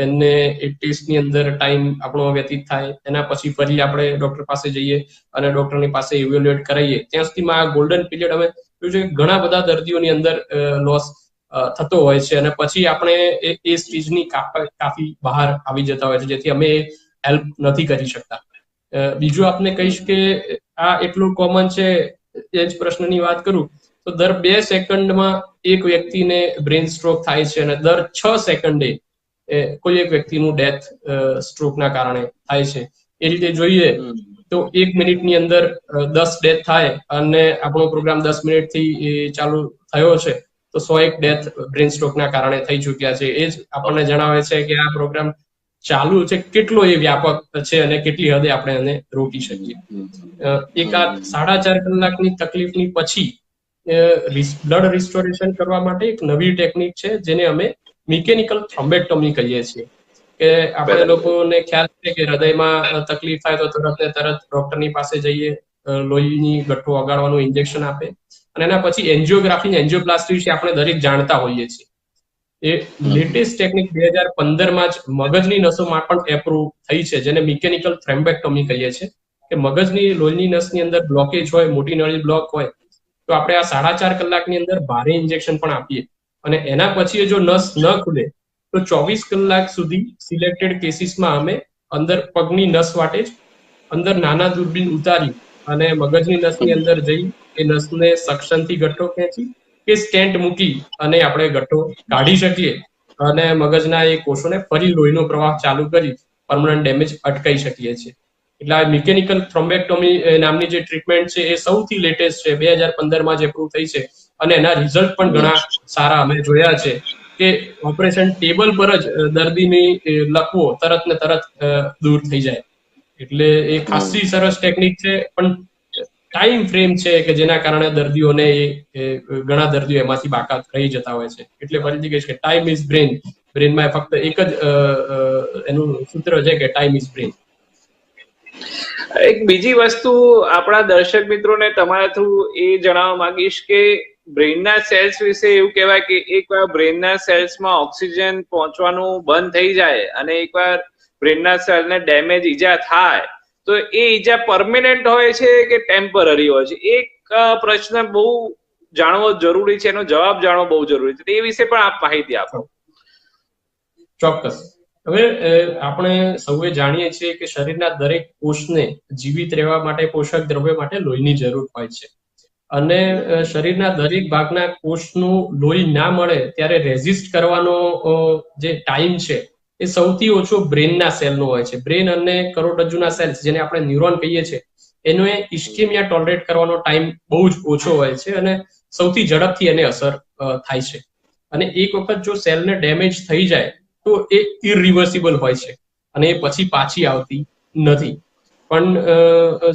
એને એ ટેસ્ટની અંદર ટાઈમ આપણો વ્યતીત થાય, એના પછી ફરી આપણે ડોક્ટર પાસે જઈએ અને ડોક્ટરની પાસે ઇવેલ્યુએટ કરાવીએ. ત્યાં સુધીમાં આ ગોલ્ડન પીરિયડ અમે જોયું છે ઘણા બધા દર્દીઓની અંદર લોસ થતો હોય છે અને પછી આપણે એ સ્ટેજની કાફી બહાર આવી જતા હોય છે જેથી અમે હેલ્પ નથી કરી શકતા. બીજું આપને કહીશ કે આ એટલું કોમન છે, એ જ પ્રશ્નની વાત કરું તો દર 2 સેકન્ડમાં એક વ્યક્તિને બ્રેન સ્ટ્રોક થાય છે અને દર 6 સેકન્ડે કોઈ એક વ્યક્તિનું ડેથ સ્ટ્રોકના કારણે થાય છે. એ રીતે જોઈએ તો 1 મિનિટની અંદર 10 ડેથ થાય અને આપણો પ્રોગ્રામ 10 મિનિટથી ચાલુ થયો છે તો 101 ડેથ બ્રેન સ્ટ્રોકના કારણે થઈ ચુક્યા છે. એ જ આપણને જણાવે છે કે આ પ્રોગ્રામ ચાલુ છે કેટલો એ વ્યાપક છે અને કેટલી હદે આપણે એને રોકી શકીએ. એક આ 4.5 કલાકની તકલીફની પછી બ્લડ રિસ્ટોરેશન કરવા માટે એક નવી ટેકનિક છે જેને અમે મિકેનિકલ થ્રોમ્બેક્ટોમી કહીએ છીએ. કે આપણે લોકોને ખ્યાલ છે કે હૃદયમાં તકલીફ થાય તો તરત ને તરત ડોક્ટરની પાસે જઈએ, લોહીની ગઠ્ઠો ઓગાળવાનું ઇન્જેક્શન આપે અને એના પછી એન્જિયોગ્રાફી, એન્જિયોપ્લાસ્ટી વિશે આપણે દરેક જાણતા હોઈએ છીએ. એ લેટેસ્ટ ટેકનિક 2015માં જ મગજની નસોમાં પણ એપ્રુવ થઈ છે જેને મિકેનિકલ થ્રોમ્બેક્ટોમી કહીએ છીએ. કે મગજની લોહીની નસની અંદર બ્લોકેજ હોય, મોટી નળી બ્લોક હોય, તો આપણે આ 4.5 કલાકની અંદર ભારે ઇન્જેક્શન પણ આપીએ અને એના પછી જો નસ ન ખુલે તો 24 કલાક સુધી સિલેક્ટેડ કેસીસમાં અમે અંદર પગની નસ વાટે જ અંદર નાના દૂરબીન ઉતારી અને મગજની નસની અંદર જઈ એ નસને સક્શનથી ગઠ્ઠો ખેંચી કે સ્ટેન્ટ મૂકી અને આપણે ગઠ્ઠો કાઢી શકીએ અને મગજના એ કોષોને ફરી લોહીનો પ્રવાહ ચાલુ કરી પરમનન્ટ ડેમેજ અટકાવી શકીએ છીએ. એટલે આ મિકેનિકલ થ્રોમ્બેક્ટોમી નામની જે ટ્રીટમેન્ટ છે એ સૌથી લેટેસ્ટ છે, 2015માં જે એપ્રુવ થઈ છે અને એના રિઝલ્ટ પણ ઘણા સારા અમે જોયા છે કે ઓપરેશન ટેબલ પર જ દર્દીની લકવો તરત ને તરત દૂર થઈ જાય. એટલે એ ખાસી સરસ ટેકનિક છે, પણ ટાઈમ ફ્રેમ છે કે જેના કારણે દર્દીઓને ઘણા દર્દીઓ એમાંથી બાકાત રહી જતા હોય છે. એટલે ફરીથી કહીશ કે ટાઈમ ઇઝ બ્રેન. બ્રેનમાં ફક્ત એક જ એનું સૂત્ર છે કે ટાઈમ ઇઝ બ્રેન. એક બીજી વસ્તુ આપણા દર્શક મિત્રોને તમારા થ્રુ એ જણાવવા માંગીશ કે બ્રેનના સેલ્સ વિશે એવું કહેવાય કે એકવાર બ્રેનના સેલ્સમાં ઓક્સિજન પહોંચવાનું બંધ થઈ જાય અને એકવાર બ્રેનના સેલને ડેમેજ ઈજા થાય તો એ ઈજા પરમેનન્ટ હોય છે કે ટેમ્પરરી હોય છે? એક પ્રશ્ન બહુ જાણવો જરૂરી છે, એનો જવાબ જાણવો બહુ જરૂરી છે. એ વિશે પણ આપ માહિતી આપો. ચોક્કસ. હવે આપણે સૌએ જાણીએ છીએ કે શરીરના દરેક કોષને જીવિત રહેવા માટે પોષક દ્રવ્ય માટે લોહીની જરૂર હોય છે અને શરીરના દરેક ભાગના કોષનું લોહી ના મળે ત્યારે રેઝિસ્ટ કરવાનો જે ટાઈમ છે એ સૌથી ઓછો બ્રેનના સેલનો હોય છે. બ્રેન અને કરોડરજ્જુના સેલ્સ જેને આપણે ન્યુરોન કહીએ છીએ એનો ઇસ્કેમિયા ટોલરેટ કરવાનો ટાઈમ બહુ જ ઓછો હોય છે અને સૌથી ઝડપથી એને અસર થાય છે. અને એક વખત જો સેલને ડેમેજ થઈ જાય તો એ ઇરિવર્સિબલ હોય છે અને એ પછી પાછી આવતી નથી. પણ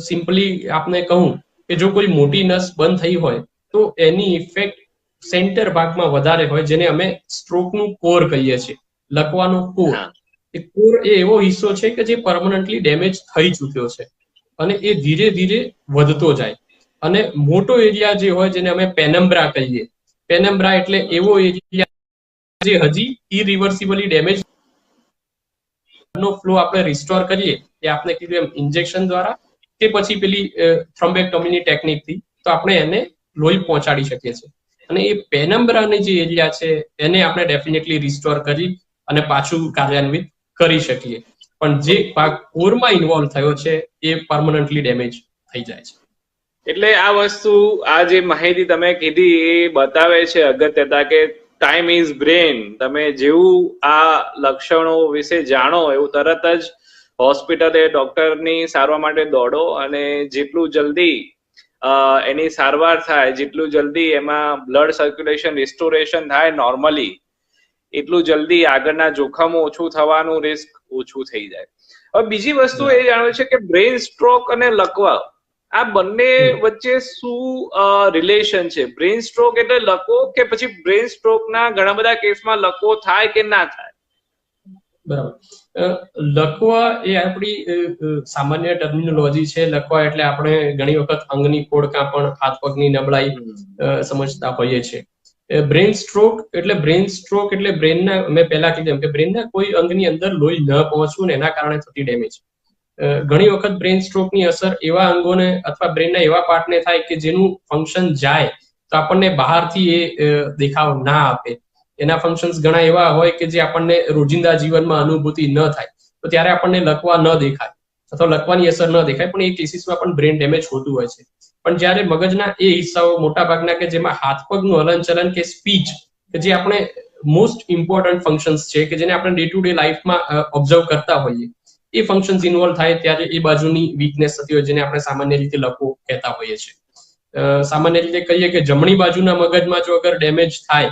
સિમ્પલી આપને કહું કે જો કોઈ મોટી નસ બંધ થઈ હોય તો એની ઇફેક્ટ સેન્ટર ભાગમાં વધારે હોય, જેને અમે સ્ટ્રોકનું કોર કહીએ છીએ, લકવાનો કોર. એ કોર એ એવો હિસ્સો છે કે જે પરમનન્ટલી ડેમેજ થઈ ચૂક્યો છે અને એ ધીરે ધીરે વધતો જાય. અને મોટો એરિયા જે હોય જેને અમે પેનમ્બ્રા કહીએ, પેનમ્બ્રા એટલે એવો એરિયા જે હજી ઇરિવર્સિબલી ડેમેજ નો ફ્લો આપણે રિસ્ટોર કરીએ, એ આપણે કીધું એમ ઇન્જેક્શન દ્વારા કે પછી પેલી થ્રોમ્બેક્ટોમીની ટેકનિકથી, તો આપણે એને લોહી પહોંચાડી શકીએ છીએ. અને એ પેનમ્બ્રાની જે એરિયા છે એને આપણે ડેફિનેટલી રિસ્ટોર કરી અને પાછું કાર્યાન્વિત કરી શકીએ. પણ જે ભાગ કોરમાં ઇન્વોલ્વ થયો છે એ પરમનન્ટલી ડેમેજ થઈ જાય છે. એટલે આ વસ્તુ, આ જે માહિતી તમે કીધી એ બતાવે છે અગત્યતા કે ટાઈમ ઇઝ બ્રેન. તમે જેવું આ લક્ષણો વિશે જાણો એવું તરત જ હોસ્પિટલે ડોક્ટરની સારવાર માટે દોડો અને જેટલું જલ્દી એની સારવાર થાય, જેટલું જલ્દી એમાં બ્લડ સર્ક્યુલેશન રિસ્ટોરેશન થાય નોર્મલી, એટલું જલ્દી આગળના જોખમો ઓછું થવાનું રિસ્ક ઓછું થઈ જાય. હવે બીજી વસ્તુ એ જાણવું છે કે બ્રેન સ્ટ્રોક અને લકવા આ બંને વચ્ચે શું રિલેશન છે? બ્રેન સ્ટ્રોક એટલે લકવો કે પછી બ્રેન સ્ટ્રોકના ઘણા બધા કેસમાં લકવો થાય કે ના થાય? બરાબર. લકવા એ આપણી સામાન્ય ટર્મિનોલોજી છે. લકવા એટલે આપણે ઘણી વખત અંગની ખોડકાં પણ, હાથ પગની નબળાઈ સમજતા હોઈએ છીએ. બ્રેન સ્ટ્રોક એટલે બ્રેનના, મેં પહેલા કીધું કે બ્રેનના કોઈ અંગની અંદર લોહી ન પહોંચવું ને એના કારણે થતી ડેમેજ. ઘણી વખત બ્રેન સ્ટ્રોકની અસર એવા અંગોને અથવા બ્રેનના એવા પાર્ટને થાય કે જેનું ફંક્શન જાય તો આપણને બહારથી એ દેખાવ ના આપે. એના ફંક્શન્સ ઘણા એવા હોય કે જે આપણને રોજિંદા જીવનમાં અનુભૂતિ ન થાય, તો ત્યારે આપણને લકવા ન દેખાય અથવા લકવાની અસર ન દેખાય, પણ એ કેસીસમાં પણ બ્રેન ડેમેજ હોતું હોય છે. પણ જ્યારે મગજના એ હિસ્સાઓ મોટા ભાગના કે જેમાં હાથ પગનું હલનચલન કે સ્પીચ, કે જે આપણે મોસ્ટ ઇમ્પોર્ટન્ટ ફંક્શન્સ છે કે જેને આપણે ડે ટુ ડે લાઈફમાં ઓબ્ઝર્વ કરતા હોઈએ, એ ફંક્શન્સ ઇન્વોલ્વ થાય ત્યારે એ બાજુની વીકનેસ થતી હોય, જેને આપણે સામાન્ય રીતે લકવો કહેતા હોઈએ છીએ. સામાન્ય રીતે કહીએ કે જમણી બાજુના મગજમાં જો અગર ડેમેજ થાય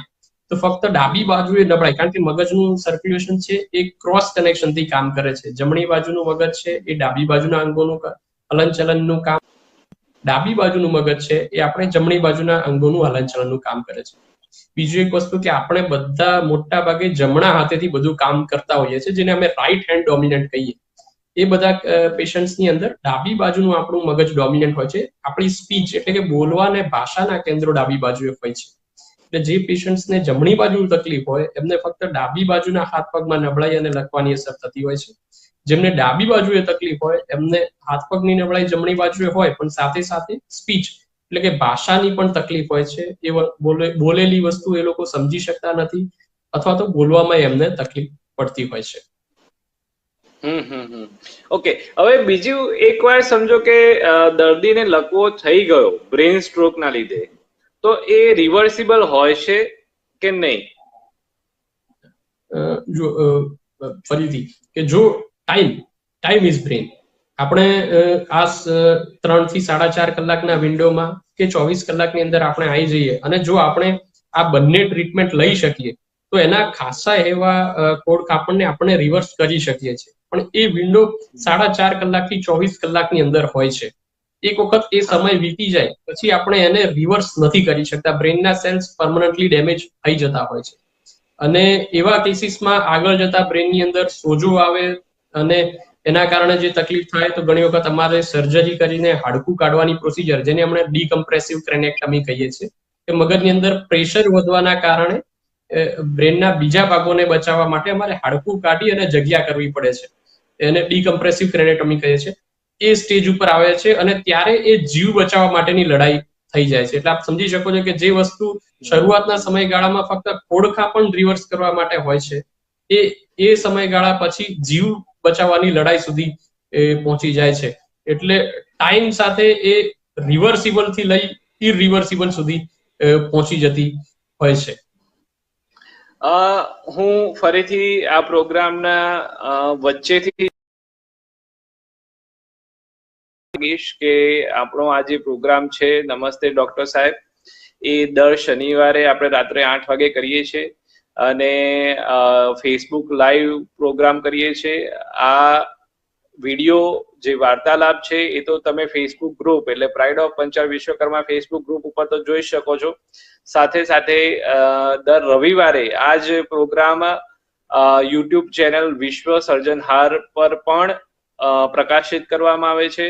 તો ફક્ત ડાબી બાજુએ નબળાય, કારણ કે મગજનું સર્ક્યુલેશન છે એ ક્રોસ કનેક્શનથી કામ કરે છે. જમણી બાજુનું મગજ છે એ ડાબી બાજુના અંગોનું હલનચલનનું કામ, ડાબી બાજુનું મગજ છે એ આપણે જમણી બાજુના અંગોનું હલનચલનનું કામ કરે છે. બીજું એક વસ્તુ કે આપણે બધા મોટા ભાગે જમણા હાથેથી બધું કામ કરતા હોઈએ છીએ, જેને અમે રાઈટ હેન્ડ ડોમિનન્ટ કહીએ. એ બધા પેશન્ટ્સની અંદર ડાબી બાજુનું આપણું મગજ ડોમિનન્ટ હોય છે. આપણી સ્પીચ એટલે કે બોલવા અને ભાષાના કેન્દ્રો ડાબી બાજુએ હોય છે. એટલે જે પેશન્ટ્સને જમણી બાજુ તકલીફ હોય એમને ફક્ત ડાબી બાજુના હાથ પગમાં નબળાઈ અને લકવાની અસર થતી હોય છે. જેમને ડાબી બાજુએ તકલીફ હોય એમને હાથ પગની નબળાઈ જમણી બાજુએ હોય, પણ સાથે સાથે સ્પીચ એટલે કે ભાષાની પણ તકલીફ હોય છે. એ બોલેલી વસ્તુ એ લોકો સમજી શકતા નથી અથવા તો બોલવામાં એમને તકલીફ પડતી હોય છે. ઓકે, હવે બીજું એક વાર સમજો કે દર્દીને લકવો થઈ ગયો બ્રેન સ્ટ્રોક ના લીધે, તો એ રિવર્સિબલ હોય છે કે નહીં? જો ફરીથી કે જો ટાઈમ ઇઝ બ્રેન, આપણે આ 3 થી 4.5 કલાકના વિન્ડોમાં કે 24 કલાકની અંદર આપણે આવી જઈએ અને જો આપણે આ બંને ટ્રીટમેન્ટ લઈ શકીએ તો એના ખાસા એવા કોડ કાપણને આપણે રિવર્સ કરી શકીએ છીએ. પણ એ વિન્ડો 4.5 કલાકથી 24 કલાકની અંદર હોય છે. એક વખત એ સમય વીતી જાય પછી આપણે એને રિવર્સ નથી કરી શકતા. બ્રેનના સેલ્સ પરમનન્ટલી ડેમેજ થઈ જતા હોય છે અને એવા કેસીસમાં આગળ જતા બ્રેનની અંદર સોજો આવે અને એના કારણે જે તકલીફ થાય તો ઘણી વખત અમારે સર્જરી કરીને હાડકું કાઢવાની પ્રોસિજર, જેને આપણે ડીકમ્પ્રેસિવ ક્રેનેક્ટમી કહીએ છીએ, કે મગજની અંદર પ્રેશર વધવાના કારણે બ્રેનના બીજા ભાગોને બચાવવા માટે અમારે હાડકું કાઢી અને જગ્યા કરવી પડે છે. એને ડીકમ્પ્રેસિવ ક્રેનેક્ટમી કહીએ છીએ. એ સ્ટેજ ઉપર આવે છે અને ત્યારે એ જીવ બચાવવા માટેની લડાઈ થઈ જાય છે. એટલે આપ સમજી શકો છો કે જે વસ્તુ શરૂઆતના સમયગાળામાં ફક્ત ખોડખાં પણ રિવર્સ કરવા માટે હોય છે, એ સમયગાળા પછી જીવ બચાવવાની લડાઈ સુધી પહોંચી જાય છે. એટલે ટાઈમ સાથે એ રિવર્સિબલ થી લઈ ઇરરિવર્સિબલ સુધી પહોંચી જતી હોય છે. હું ફરીથી આ પ્રોગ્રામના વચ્ચેથી કે આપણો આ જે પ્રોગ્રામ છે નમસ્તે ડોક્ટર સાહેબ, એ દર શનિવારે આપણે રાત્રે 8 વાગે કરીએ છીએ અને ફેસબુક લાઈવ પ્રોગ્રામ કરીએ છીએ. આ વિડીયો જે વાર્તાલાપ છે એ તો તમે ફેસબુક ગ્રુપ એટલે pride of Panchal Vishwakarma Facebook group ઉપર તો જોઈ શકો છો. સાથે સાથે દર રવિવારે આ જ પ્રોગ્રામ યુટ્યુબ ચેનલ વિશ્વ સર્જનહાર પર પણ પ્રકાશિત કરવામાં આવે છે.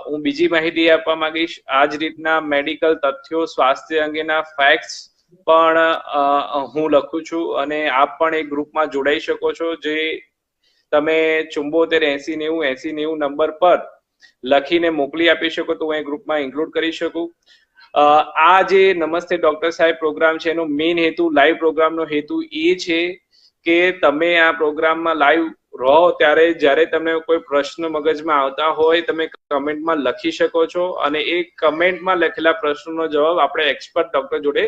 હું બીજી માહિતી આપવા માંગીશ. આ જ રીતના મેડિકલ તથ્યો, સ્વાસ્થ્ય અંગેના ફેક્ટ્સ પણ હું લખું છું અને આપ પણ એ ગ્રુપમાં જોડાઈ શકો છો. જે તમે 74 80 90 80 90 નંબર પર લખીને મોકલી આપી શકો તો હું એ ગ્રુપમાં ઇન્ક્લુડ કરી શકું. આ જે નમસ્તે ડોક્ટર સાહેબ પ્રોગ્રામ છે એનો મેઇન હેતુ, લાઈવ પ્રોગ્રામનો હેતુ એ છે કે તમે આ પ્રોગ્રામમાં લાઈવ રહો ત્યારે જ્યારે તમને કોઈ પ્રશ્ન મગજમાં આવતા હોય તમે કમેન્ટમાં લખી શકો છો અને એ કમેન્ટમાં લખેલા પ્રશ્નનો જવાબ આપણે એક્સપર્ટ ડોક્ટર જોડે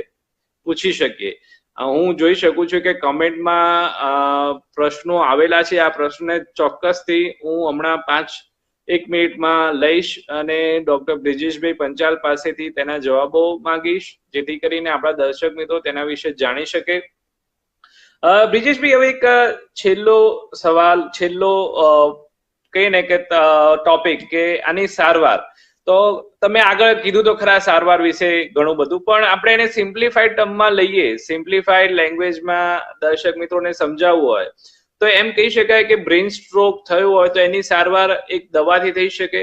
પૂછી શકીએ. હું જોઈ શકું છું કે કમેન્ટમાં પ્રશ્નો આવેલા છે. આ પ્રશ્નને ચોક્કસથી હું હમણાં 1 મિનિટમાં લઈશ અને ડોક્ટર બ્રિજેશભાઈ પંચાલ પાસેથી તેના જવાબો માંગીશ, જેથી કરીને આપણા દર્શક મિત્રો તેના વિશે જાણી શકે. બ્રિજેશભાઈ, હવે એક છેલ્લો સવાલ, છેલ્લો કહીને કે ટોપિક કે આની સારવાર. તો તમે આગળ કીધું તો ખરા સારવાર વિશે ઘણું બધું, પણ આપણે એને સિમ્પ્લિફાઈડ ટર્મમાં લઈએ, સિમ્પ્લિફાઈડ લેંગ્વેજમાં દર્શક મિત્રોને સમજાવવું હોય તો એમ કહી શકાય કે બ્રેન સ્ટ્રોક થયો હોય તો એની સારવાર એક દવાથી થઈ શકે,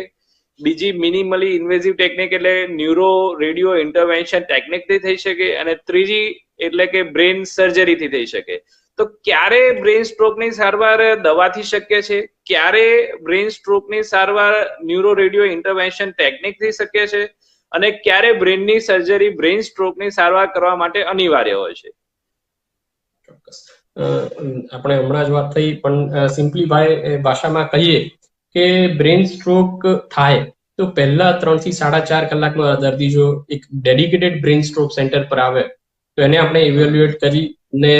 બીજી મિનિમલી ઇન્વેઝિવ ટેકનિક એટલે ન્યુરો રેડિયો ઇન્ટરવેન્શન ટેકનિકથી થઈ શકે અને ત્રીજી એટલે કે બ્રેન સર્જરીથી થઈ શકે. તો ક્યારે બ્રેન સ્ટ્રોકની સારવાર દવાથી શક્ય છે, ક્યારે બ્રેન સ્ટ્રોકની સારવાર ન્યુરો રેડિયો ઇન્ટરવેન્શન ટેકનિકથી શક્ય છે અને ક્યારે બ્રેનની સર્જરી બ્રેન સ્ટ્રોકની સારવાર કરવા માટે અનિવાર્ય હોય છે? ચોક્કસ. આપણે હમણાં જ વાત થઈ પણ સિમ્પ્લિફાઈ ભાષામાં કહીએ કે બ્રેન સ્ટ્રોક થાય તો પહેલા 3 થી 4.5 કલાકમાં દર્દી જો એક ડેડિકેટેડ બ્રેન સ્ટ્રોક સેન્ટર પર આવે તો એને આપણે ઇવેલ્યુએટ કરીને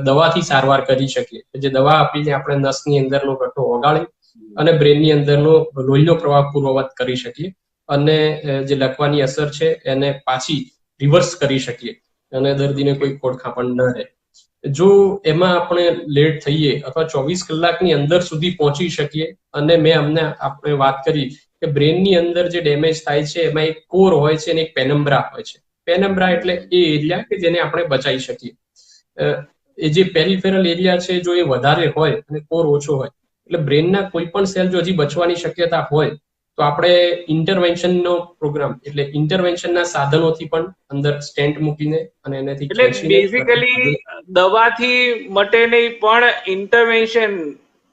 દવાથી સારવાર કરી શકીએ. જે દવા આપીને આપણે નસની અંદરનો ગઠ્ઠો ઓગાળી અને બ્રેનની અંદરનો લોહીનો પ્રવાહ પૂર્વવત કરી શકીએ અને જે લખવાની અસર છે એને પાછી રિવર્સ કરી શકીએ અને દર્દીને કોઈ ખોડખાં પણ ન રહે. જો એમાં આપણે લેટ થઈએ અથવા 24 કલાકની અંદર સુધી પહોંચી શકીએ અને આપણે વાત કરી કે બ્રેનની અંદર જે ડેમેજ થાય છે એમાં એક કોર હોય છે અને એક પેનમ્બ્રા હોય છે. પેનમ્બ્રા એટલે એ એરિયા કે જેને આપણે બચાવી શકીએ. એ જે પેરિફેરલ એરિયા છે જો એ વધારે હોય અને કોર ઓછો હોય એટલે બ્રેનના કોઈ પણ સેલ જો હજી બચવાની શક્યતા હોય તો આપણે ઇન્ટરવેન્શનનો પ્રોગ્રામ એટલે ઇન્ટરવેન્શનના સાધનોથી પણ અંદર સ્ટેન્ટ મૂકીને અને એનાથી એટલે બેઝિકલી દવાથી મટે નહીં પણ ઇન્ટરવેન્શન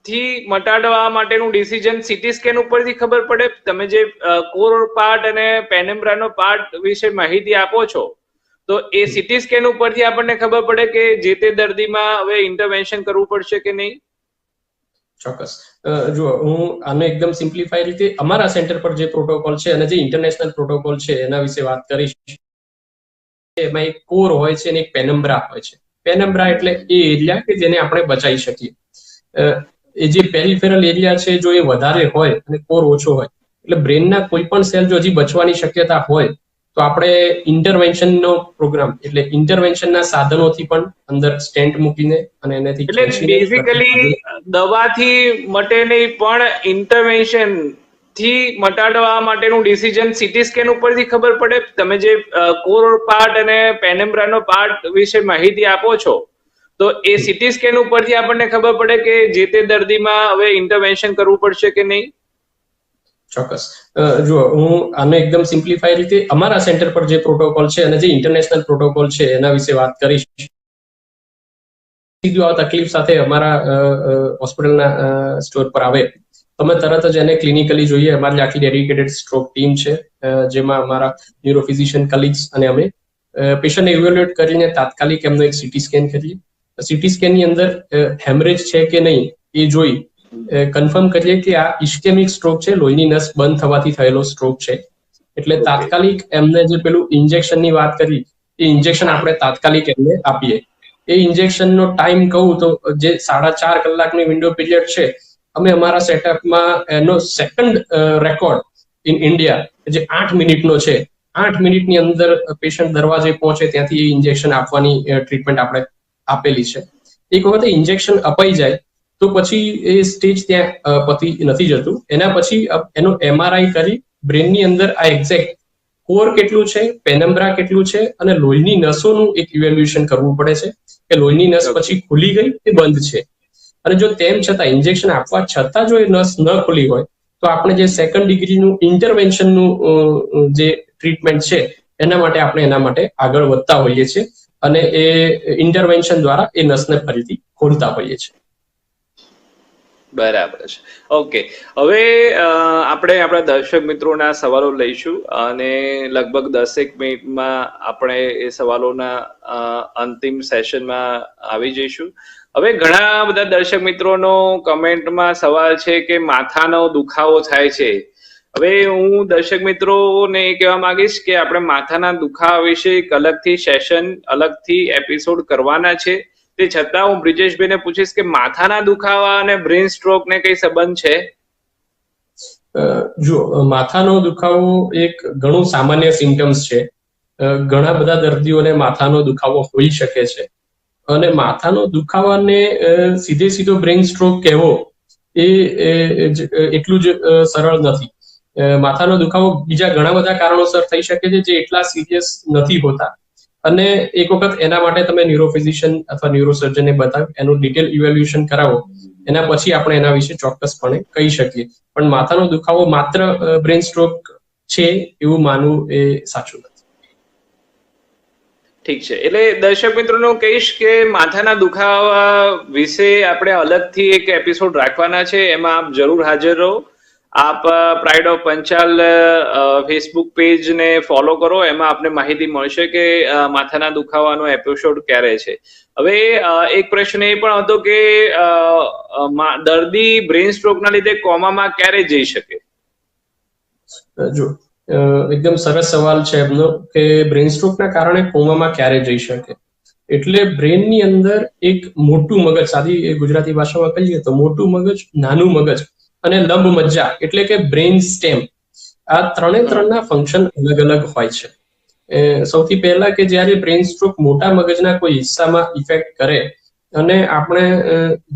થી મટાડવા માટેનું ડિસિઝન સીટી સ્કેન ઉપરથી ખબર પડે? તમે જે કોર પાર્ટ અને પેનેમ્બ્રાનો પાર્ટ વિશે માહિતી આપો છો, તો એ સીટી સ્કેન ઉપરથી આપણને ખબર પડે કે જે તે દર્દીમાં હવે ઇન્ટરવેન્શન કરવું પડશે કે નહીં? ચોક્કસ. જુઓ, હું આને એકદમ સિમ્પ્લિફાઈ રીતે અમારા સેન્ટર પર જે પ્રોટોકોલ છે અને જે ઇન્ટરનેશનલ પ્રોટોકોલ છે એના વિશે વાત કરીશ. એમાં એક કોર હોય છે અને એક પેનમ્બ્રા હોય છે. પેનમ્બ્રા એટલે એ એરિયા કે જેને આપણે બચાવી શકીએ. એ જે પેરિફેરલ એરિયા છે જો એ વધારે હોય અને કોર ઓછો હોય, એટલે બ્રેનના કોઈ પણ સેલ જો હજી બચવાની શક્યતા હોય તો આપણે ઇન્ટરવેન્શનનો પ્રોગ્રામ એટલે ઇન્ટરવેન્શનના સાધનોથી પણ અંદર સ્ટેન્ટ મૂકીને અને એનાથી એટલે બેઝિકલી દવાથી મટે નહીં, પણ ઇન્ટરવેન્શન થી મટાડવા માટેનું ડિસિઝન સીટી સ્કેન ઉપરથી ખબર પડે? તમે જે કોર પાર્ટ અને પેનેમ્બ્રાનો પાર્ટ વિશે માહિતી આપો છો, તો એ સીટી સ્કેન ઉપરથી આપણને ખબર પડે કે જે તે દર્દીમાં હવે ઇન્ટરવેન્શન કરવું પડશે કે નહીં? ચોક્કસ. જુઓ, હું આને એકદમ સિમ્પ્લિફાઈ રીતે અમારા સેન્ટર પર જે પ્રોટોકોલ છે અને જે ઇન્ટરનેશનલ પ્રોટોકોલ છે એના વિશે વાત કરીશ. સીધું આ તકલીફ સાથે અમારા હોસ્પિટલના સ્ટોર પર આવે તમે તરત જ એને ક્લિનિકલી જોઈએ. અમારી આખી ડેડિકેટેડ સ્ટ્રોક ટીમ છે જેમાં અમારા ન્યુરોફિઝિશિયન કલીગ્સ અને અમે પેશન્ટને ઇવેલ્યુએટ કરીને તાત્કાલિક એમનો એક સીટી સ્કેન કરીએ. સીટી સ્કેનની અંદર હેમરેજ છે કે નહીં એ જોઈ કન્ફર્મ કરીએ કે આ ઇસ્કેમિક સ્ટ્રોક છે, લોહીની નસ બંધ થવાથી થયેલો સ્ટ્રોક છે. એટલે તાત્કાલિક એમને જે પેલું ઇન્જેક્શનની વાત કરી એ ઇન્જેક્શન આપણે તાત્કાલિક એમને આપીએ. એ ઇન્જેક્શનનો ટાઈમ કહું તો જે 4.5 કલાકની વિન્ડો પીરિયડ છે, અમે અમારા સેટઅપમાં એનો સેકન્ડ રેકોર્ડ ઇન ઇન્ડિયા જે 8 મિનિટનો છે, 8 મિનિટની અંદર પેશન્ટ દરવાજે પહોંચે ત્યાંથી એ ઇન્જેક્શન આપવાની ટ્રીટમેન્ટ આપણે આપેલી છે. એક વખત ઇન્જેક્શન અપાઈ જાય તો પછી એ સ્ટેજ ત્યાં પતી નથી જતું. એના પછી એનો MRI કરી બ્રેનની અંદર આ એક્ઝેક્ટ કોર કેટલું છે, પેનમ્બ્રા કેટલું છે અને લોહીની નસોનું એક ઇવેલ્યુએશન કરવું પડે છે કે લોહીની નસ પછી ખુલી ગઈ કે બંધ છે. અને જો તેમ છતાં ઇન્જેક્શન આપવા છતાં જો એ નસ ન ખુલી હોય તો આપણે જે સેકન્ડ ડિગ્રીનું ઇન્ટરવેન્શનનું જે ટ્રીટમેન્ટ છે એના માટે આપણે એના માટે આગળ વધતા હોઈએ છીએ અને એ ઇન્ટરવેન્શન દ્વારા એ નસને ફરીથી ખોલતા હોઈએ છીએ. બરાબર છે. ઓકે, હવે આપણે આપણા દર્શક મિત્રોના સવાલો લઈશું અને લગભગ 10 મિનિટમાં આપણે એ સવાલોના અંતિમ સેશનમાં આવી જઈશું. હવે ઘણા બધા દર્શક મિત્રોનો કમેન્ટમાં સવાલ છે કે માથાનો દુખાવો થાય છે. હવે હું દર્શક મિત્રોને એ કહેવા માંગીશ કે આપણે માથાના દુખાવા વિશે એક અલગથી સેશન, અલગથી એપિસોડ કરવાના છે. તે છતાં હું બ્રિજેશભાઈને પૂછીશ કે માથાના દુખાવા અને બ્રેન સ્ટ્રોક ને કઈ સંબંધ છે? જો માથાનો દુખાવો એક ઘણું સામાન્ય સિમ્ટમ્સ છે. ઘણા બધા દર્દીઓને માથાનો દુખાવો હોઈ શકે છે અને માથાનો દુખાવાને સીધો બ્રેન સ્ટ્રોક કહેવો એ એટલું જ સરળ નથી. માથાનો દુખાવો બીજા ઘણા બધા કારણોસર થઈ શકે છે જે એટલા સિરિયસ નથી હોતા અને એક વખત એના માટે તમે ન્યુરોફિઝિશિયન અથવા ન્યુરોસર્જનને બતાવી એનું ડિટેલ ઇવેલ્યુએશન કરાવો, એના પછી આપણે એના વિશે ચોક્કસપણે કહી શકીએ. પણ માથાનો દુખાવો માત્ર બ્રેન સ્ટ્રોક છે એવું માનવું એ સાચું નથી. ઠીક છે. એટલે દર્શક મિત્રોને હું કહીશ કે માથાના દુખાવા વિશે આપણે અલગથી એક એપિસોડ રાખવાના છે, એમાં આપ જરૂર હાજર રહો. આપ પ્રાઇડ ઓફ પંચાલ ફેસબુક પેજને ફોલો કરો, એમાં આપને માહિતી મળશે કે માથાના દુખાવાનો એપિસોડ ક્યારે છે. હવે એક પ્રશ્ન એ પણ હતો કે દર્દી બ્રેન સ્ટ્રોકના લીધે કોમામાં ક્યારે જઈ શકે? જો એકદમ સરસ સવાલ છે એમનો કે બ્રેન સ્ટ્રોકના કારણે કોમામાં ક્યારે જઈ શકે. એટલે બ્રેનની અંદર એક મોટું મગજ, સાદી ગુજરાતી ભાષામાં કહીએ તો મોટું મગજ, નાનું મગજ અને લંબ મજ્જા એટલે કે બ્રેન સ્ટેમ, આ ત્રણના ફંક્શન અલગ અલગ હોય છે. સૌથી પહેલા કે જ્યારે બ્રેન સ્ટ્રોક મોટા મગજના કોઈ હિસ્સામાં ઇફેક્ટ કરે અને આપણે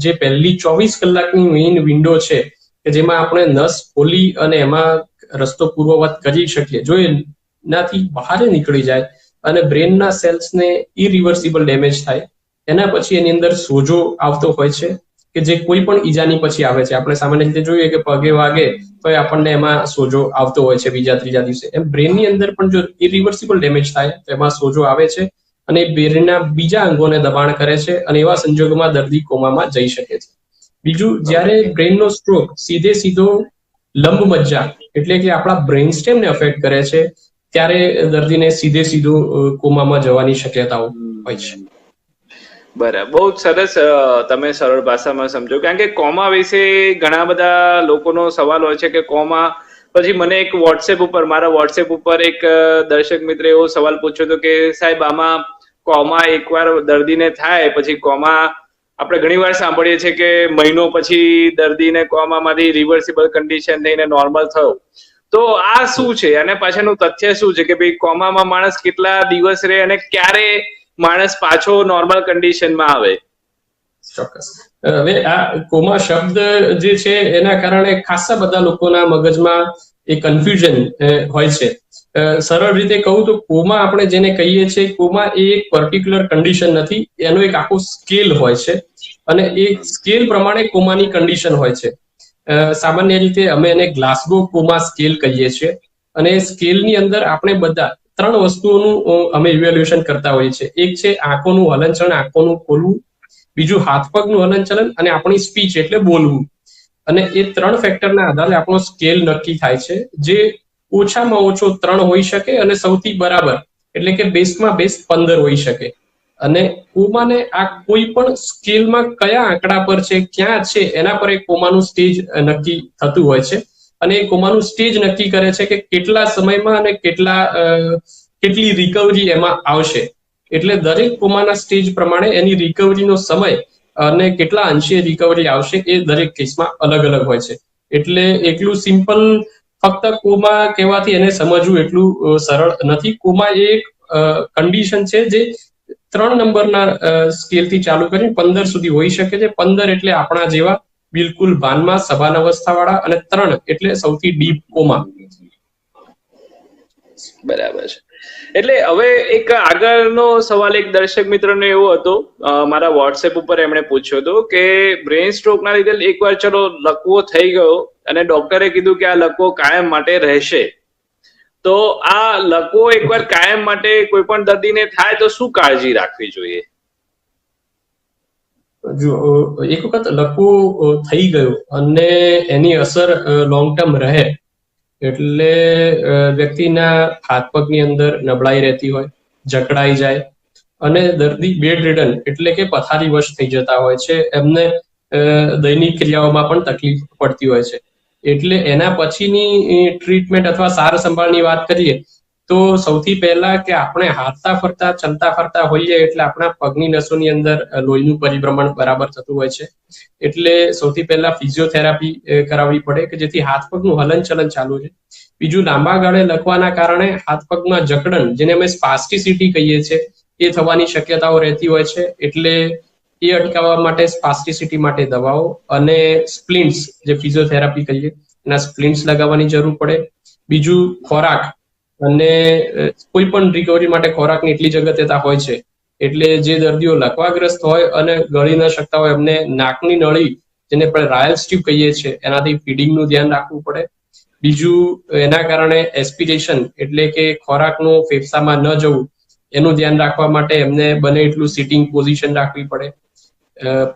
જે પહેલી 24 કલાકની મેઇન વિન્ડો છે કે જેમાં આપણે નસ ખોલી અને એમાં રસ્તો પૂર્વવત કરી શકીએ, જો એનાથી બહાર નીકળી જાય અને બ્રેનના સેલ્સને ઇરિવર્સિબલ ડેમેજ થાય, એના પછી એની અંદર સોજો આવતો હોય છે કે જે કોઈ પણ ઈજાની પછી આવે છે. આપણે સામાન્ય રીતે જોઈએ કે પગે વાગે તો આપણને એમાં સોજો આવતો હોય છે બીજા ત્રીજા દિવસે. એમ બ્રેનની અંદર પણ જો ઇરિવર્સિબલ ડેમેજ થાય તો એમાં સોજો આવે છે અને બ્રેનના બીજા અંગોને દબાણ કરે છે અને એવા સંજોગોમાં દર્દી કોમામાં જઈ શકે છે. બીજું, જ્યારે બ્રેઇનનો સ્ટ્રોક સીધો લંબ મજ્જા એટલે કે આપણા બ્રેઇન સ્ટેમને અફેક્ટ કરે છે, ત્યારે દર્દીને સીધો કોમામાં જવાની શક્યતાઓ હોય છે. બરાબર, બહુ જ સરસ. તમે સરળ ભાષામાં સમજો, કારણ કે કોમા વિશે ઘણા બધા લોકોનો સવાલ હોય છે કે કોમા પછી મને એક મારા વોટ્સએપ ઉપર એક દર્શક મિત્રે એવો સવાલ પૂછ્યો હતો કે સાહેબ આમાં કોમા એકવાર દર્દીને થાય પછી કોમા આપણે ઘણીવાર સાંભળીએ છીએ કે મહિનો પછી દર્દીને કોમામાંથી રિવર્સિબલ કન્ડિશન થઈને નોર્મલ થયો. તો આ શું છે અને પાછળનું તથ્ય શું છે કે ભાઈ કોમામાં માણસ કેટલા દિવસ રહે અને ક્યારે માણસ પાછો નોર્મલ કન્ડિશનમાં આવે? ચોક્કસ. હવે આ કોમા શબ્દ જે છે એના કારણે ખાસા બધા લોકોના મગજમાં એ કન્ફ્યુઝન હોય છે. સરળ રીતે કહું તો કોમા આપણે જેને કહીએ છીએ, કોમા એ એક પર્ટિક્યુલર કન્ડિશન નથી, એનો એક આખો સ્કેલ હોય છે અને એ સ્કેલ પ્રમાણે કોમાની કન્ડિશન હોય છે. સામાન્ય રીતે અમે એને ગ્લાસગો કોમા સ્કેલ કહીએ છીએ અને સ્કેલની અંદર આપણે બધા 3 વસ્તુઓનું અમે ઇવેલ્યુએશન કરતા હોઈએ છીએ. એક છે આંખોનું હલનચલન, આંખોનું ખોલવું, બીજું હાથ પગનું હલનચલન અને આપણી સ્પીચ એટલે બોલવું. અને એ 3 ફેક્ટરના આધારે આપણો સ્કેલ નક્કી થાય છે, જે ઓછામાં ઓછો 3 હોઈ શકે અને સૌથી બરાબર એટલે કે બેસ્ટમાં બેસ્ટ 15 હોઈ શકે. અને કોમાને આ કોઈ પણ સ્કેલમાં કયા આંકડા પર છે, ક્યાં છે, એના પર એક કોમાનું સ્ટેજ નક્કી થતું હોય છે. અને એ કોમાનું સ્ટેજ નક્કી કરે છે કે કેટલા સમયમાં અને કેટલી રિકવરી એમાં આવશે. એટલે દરેક કોમાના સ્ટેજ પ્રમાણે એની રિકવરીનો સમય અને કેટલા અંશે રિકવરી આવશે એ દરેક કેસમાં અલગ અલગ હોય છે. એટલે એટલું સિમ્પલ ફક્ત કોમા કહેવાથી એને સમજવું એટલું સરળ નથી. કોમા એ એક કન્ડિશન છે જે 3 નંબરના સ્કેલથી ચાલુ કરીને 15 સુધી હોઈ શકે છે. 15 એટલે આપણા જેવા બિલકુલ ભાનમાં સભાન અવસ્થા વાળા અને 3 એટલે સૌથી ડીપ કોમા. બરાબર છે. એટલે હવે એક આગળનો સવાલ એક દર્શક મિત્રનો એવો હતો, મારા વોટ્સએપ ઉપર એમણે પૂછ્યો હતો કે બ્રેઇન સ્ટ્રોકના લીધે એકવાર ચલો લકવો થઈ ગયો અને ડોક્ટરે કીધું કે આ લકવો કાયમ માટે રહેશે, તો આ લકવો એકવાર કાયમ માટે કોઈ પણ દર્દીને થાય તો શું કાળજી રાખવી જોઈએ? જો એક વખત લકવો થઈ ગયો અને એની અસર લોંગ ટર્મ રહે એટલે વ્યક્તિના હાથ પગની અંદર નબળાઈ રહેતી હોય, જકડાઈ જાય અને દર્દી બેડ રિડન એટલે કે પથારીવશ થઈ જતા હોય છે. એમને દૈનિક ક્રિયાઓમાં પણ તકલીફ પડતી હોય છે. એટલે એના પછીની ટ્રીટમેન્ટ અથવા સાર સંભાળની વાત કરીએ તો સૌથી પહેલા કે આપણે હાલતા ફરતા ચલતા ફરતા હોઈએ એટલે આપણા પગની નસોની અંદર લોહીનું પરિભ્રમણ બરાબર થતું હોય છે. એટલે સૌથી પહેલા ફિઝિયોથેરાપી કરાવવી પડે કે જેથી હાથ પગનું હલનચલન ચાલુ છે. બીજું, લાંબા ગાળે લકવાના કારણે હાથ પગમાં જકડન, જેને અમે સ્પાસ્ટિસિટી કહીએ છીએ, એ થવાની શક્યતાઓ રહેતી હોય છે. એટલે એ અટકાવવા માટે સ્પાસ્ટિસિટી માટે દવાઓ અને સ્પ્લિન્ટ્સ, જે ફિઝિયોથેરાપી કહીએ, એના સ્પ્લિન્ટ્સ લગાવવાની જરૂર પડે. બીજું, ખોરાક અને કોઈ પણ રિકવરી માટે ખોરાકની એટલી જ અગત્યતા હોય છે. એટલે જે દર્દીઓ લકવાગ્રસ્ત હોય અને ગળી ન શકતા હોય એમને નાકની નળી, જેને આપણે રાયલ્સ ટ્યુબ કહીએ છીએ, એનાથી ફીડિંગનું ધ્યાન રાખવું પડે. બીજું, એના કારણે એસ્પિરેશન એટલે કે ખોરાકનું ફેફસામાં ન જવું એનું ધ્યાન રાખવા માટે એમને બને એટલું સિટિંગ પોઝિશન રાખવી પડે.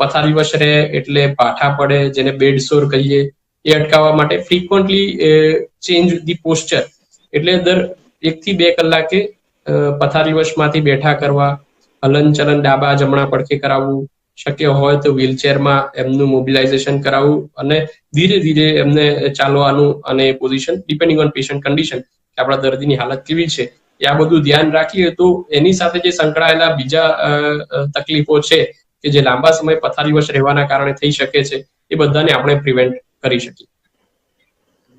પથારીવશ રહે એટલે પાઠા પડે, જેને બેડ સોર કહીએ, એ અટકાવવા માટે ફ્રીક્વન્ટલી ચેન્જ ધી પોસ્ચર એટલે દર 1 થી 2 કલાકે પથારીવશમાંથી બેઠા કરવા, હલનચલન ડાબા જમણા પડખે કરાવવું, શક્ય હોય તો વ્હીલચેરમાં એમનું મોબિલાઇઝેશન કરાવવું અને ધીરે ધીરે એમને ચાલવાનું અને position depending on patient condition કે આપણા દર્દીની હાલત કેવી છે એ આ બધું ધ્યાન રાખીએ તો એની સાથે જે સંકળાયેલા બીજા તકલીફો છે કે જે લાંબા સમય પથારીવશ રહેવાના કારણે થઈ શકે છે એ બધાને આપણે પ્રિવેન્ટ કરી શકીએ.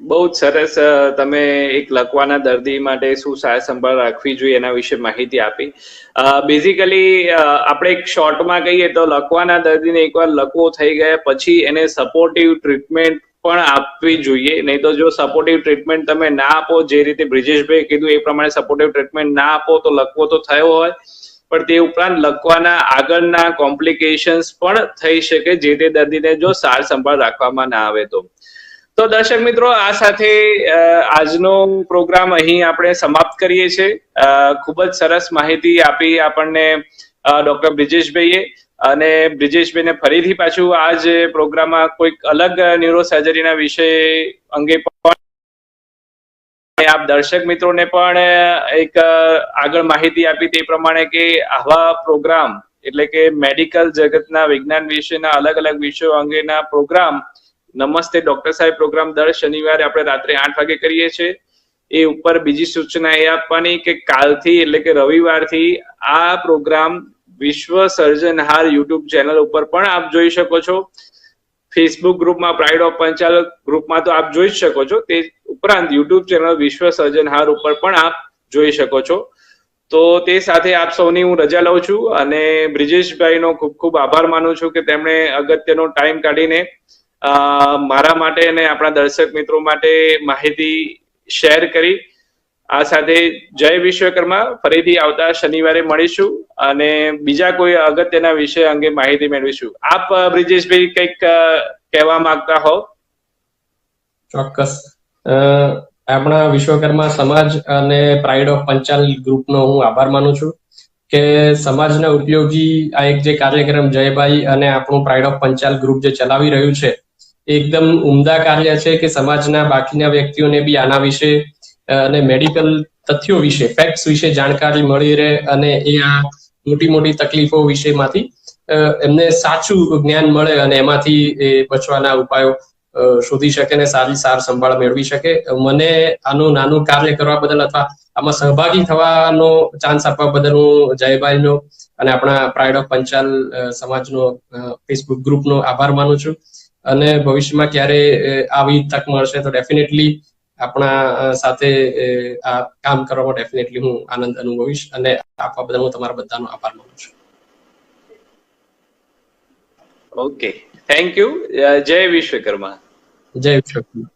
બહુ જ સરસ. તમે એક લકવાના દર્દી માટે શું સાર સંભાળ રાખવી જોઈએ એના વિશે માહિતી આપી. બેઝિકલી આપણે એક શોર્ટમાં કહીએ તો લકવાના દર્દીને એકવાર લકવો થઈ ગયા પછી એને સપોર્ટિવ ટ્રીટમેન્ટ પણ આપવી જોઈએ. નહીં તો જો સપોર્ટિવ ટ્રીટમેન્ટ તમે ના આપો, જે રીતે બ્રિજેશભાઈ કીધું એ પ્રમાણે સપોર્ટિવ ટ્રીટમેન્ટ ના આપો તો લકવો તો થયો હોય, પણ તે ઉપરાંત લકવાના આગળના કોમ્પ્લિકેશન્સ પણ થઈ શકે જે તે દર્દીને જો સાર સંભાળ રાખવામાં ના આવે તો. તો દર્શક મિત્રો, આ સાથે આજનો પ્રોગ્રામ અહીં આપણે સમાપ્ત કરીએ છીએ. ખૂબ જ સરસ માહિતી આપી આપણને ડોક્ટર બ્રિજેશભાઈએ. અને બ્રિજેશભાઈને ફરીથી પાછું આ જે પ્રોગ્રામમાં કોઈક અલગ ન્યુરો સર્જરીના વિષય અંગે પણ આપ દર્શક મિત્રોને પણ એક આગળ માહિતી આપી તે પ્રમાણે કે આવા પ્રોગ્રામ એટલે કે મેડિકલ જગતના વિજ્ઞાન વિશેના અલગ અલગ વિષયો અંગેના પ્રોગ્રામ નમસ્તે ડોક્ટર સાહેબ પ્રોગ્રામ દર શનિવારે આપણે રાત્રે 8 વાગે કરીએ છીએ. એ ઉપર બીજી સૂચના એ આપવાની કે કાલથી એટલે કે રવિવારથી આ પ્રોગ્રામ વિશ્વ સર્જનહાર યુટ્યુબ ચેનલ ઉપર પણ આપ જોઈ શકો છો. ફેસબુક ગ્રુપમાં પ્રાઇડ ઓફ પંચાલ ગ્રુપમાં તો આપ જોઈ શકો છો, તે ઉપરાંત યુટ્યુબ ચેનલ વિશ્વ સર્જનહાર ઉપર પણ આપ જોઈ શકો છો. તો તે સાથે આપ સૌની હું રજા લઉં છું અને બ્રિજેશભાઈનો ખૂબ ખૂબ આભાર માનું છું કે તેમણે અગત્યનો ટાઈમ કાઢીને મારા માટે અને આપણા દર્શક મિત્રો માટે માહિતી શેર કરી. આ સાથે જય વિશ્વકર્મા. ફરીથી આવતા શનિવારે મળીશું અને બીજા કોઈ અગત્યના વિષય અંગે માહિતી મેળવીશું. આપ બ્રિજેશભાઈ કંઈક કહેવા માંગતા હો? ચોક્કસ. આપણા વિશ્વકર્મા સમાજ અને પ્રાઇડ ઓફ પંચાલ ગ્રુપનો હું આભાર માનું છું કે સમાજના ઉપયોગી આ એક જે કાર્યક્રમ જયભાઈ અને આપણું પ્રાઇડ ઓફ પંચાલ ગ્રુપ જે ચલાવી રહ્યું છે એકદમ ઉમદા કાર્ય છે કે સમાજના બાકીના વ્યક્તિઓને બી આના વિશે અને મેડિકલ તથ્યો વિશે ફેક્ટ્સ વિશે જાણકારી મળી રહે અને એ આ મોટી મોટી તકલીફો વિશેમાંથી એમને સાચું જ્ઞાન મળે અને એમાંથી બચવાના ઉપાયો શોધી શકે અને સારી સાર સંભાળ મેળવી શકે. મને આનું નાનું કાર્ય કરવા બદલ અથવા આમાં સહભાગી થવાનો ચાન્સ આપવા બદલ હું જયભાઈનો અને આપણા પ્રાઇડ ઓફ પંચાલ સમાજનો ફેસબુક ગ્રુપનો આભાર માનું છું. અને ભવિષ્યમાં ક્યારે આવી તક મળશે તો ડેફિનેટલી આપણા સાથે આ કામ કરવામાં ડેફિનેટલી હું આનંદ અનુભવીશ અને આપવા બદલ હું તમારા બધાનો આભાર માનું છું. Okay, thank you. જય વિશ્વકર્મા. જય વિશ્વકર્મા.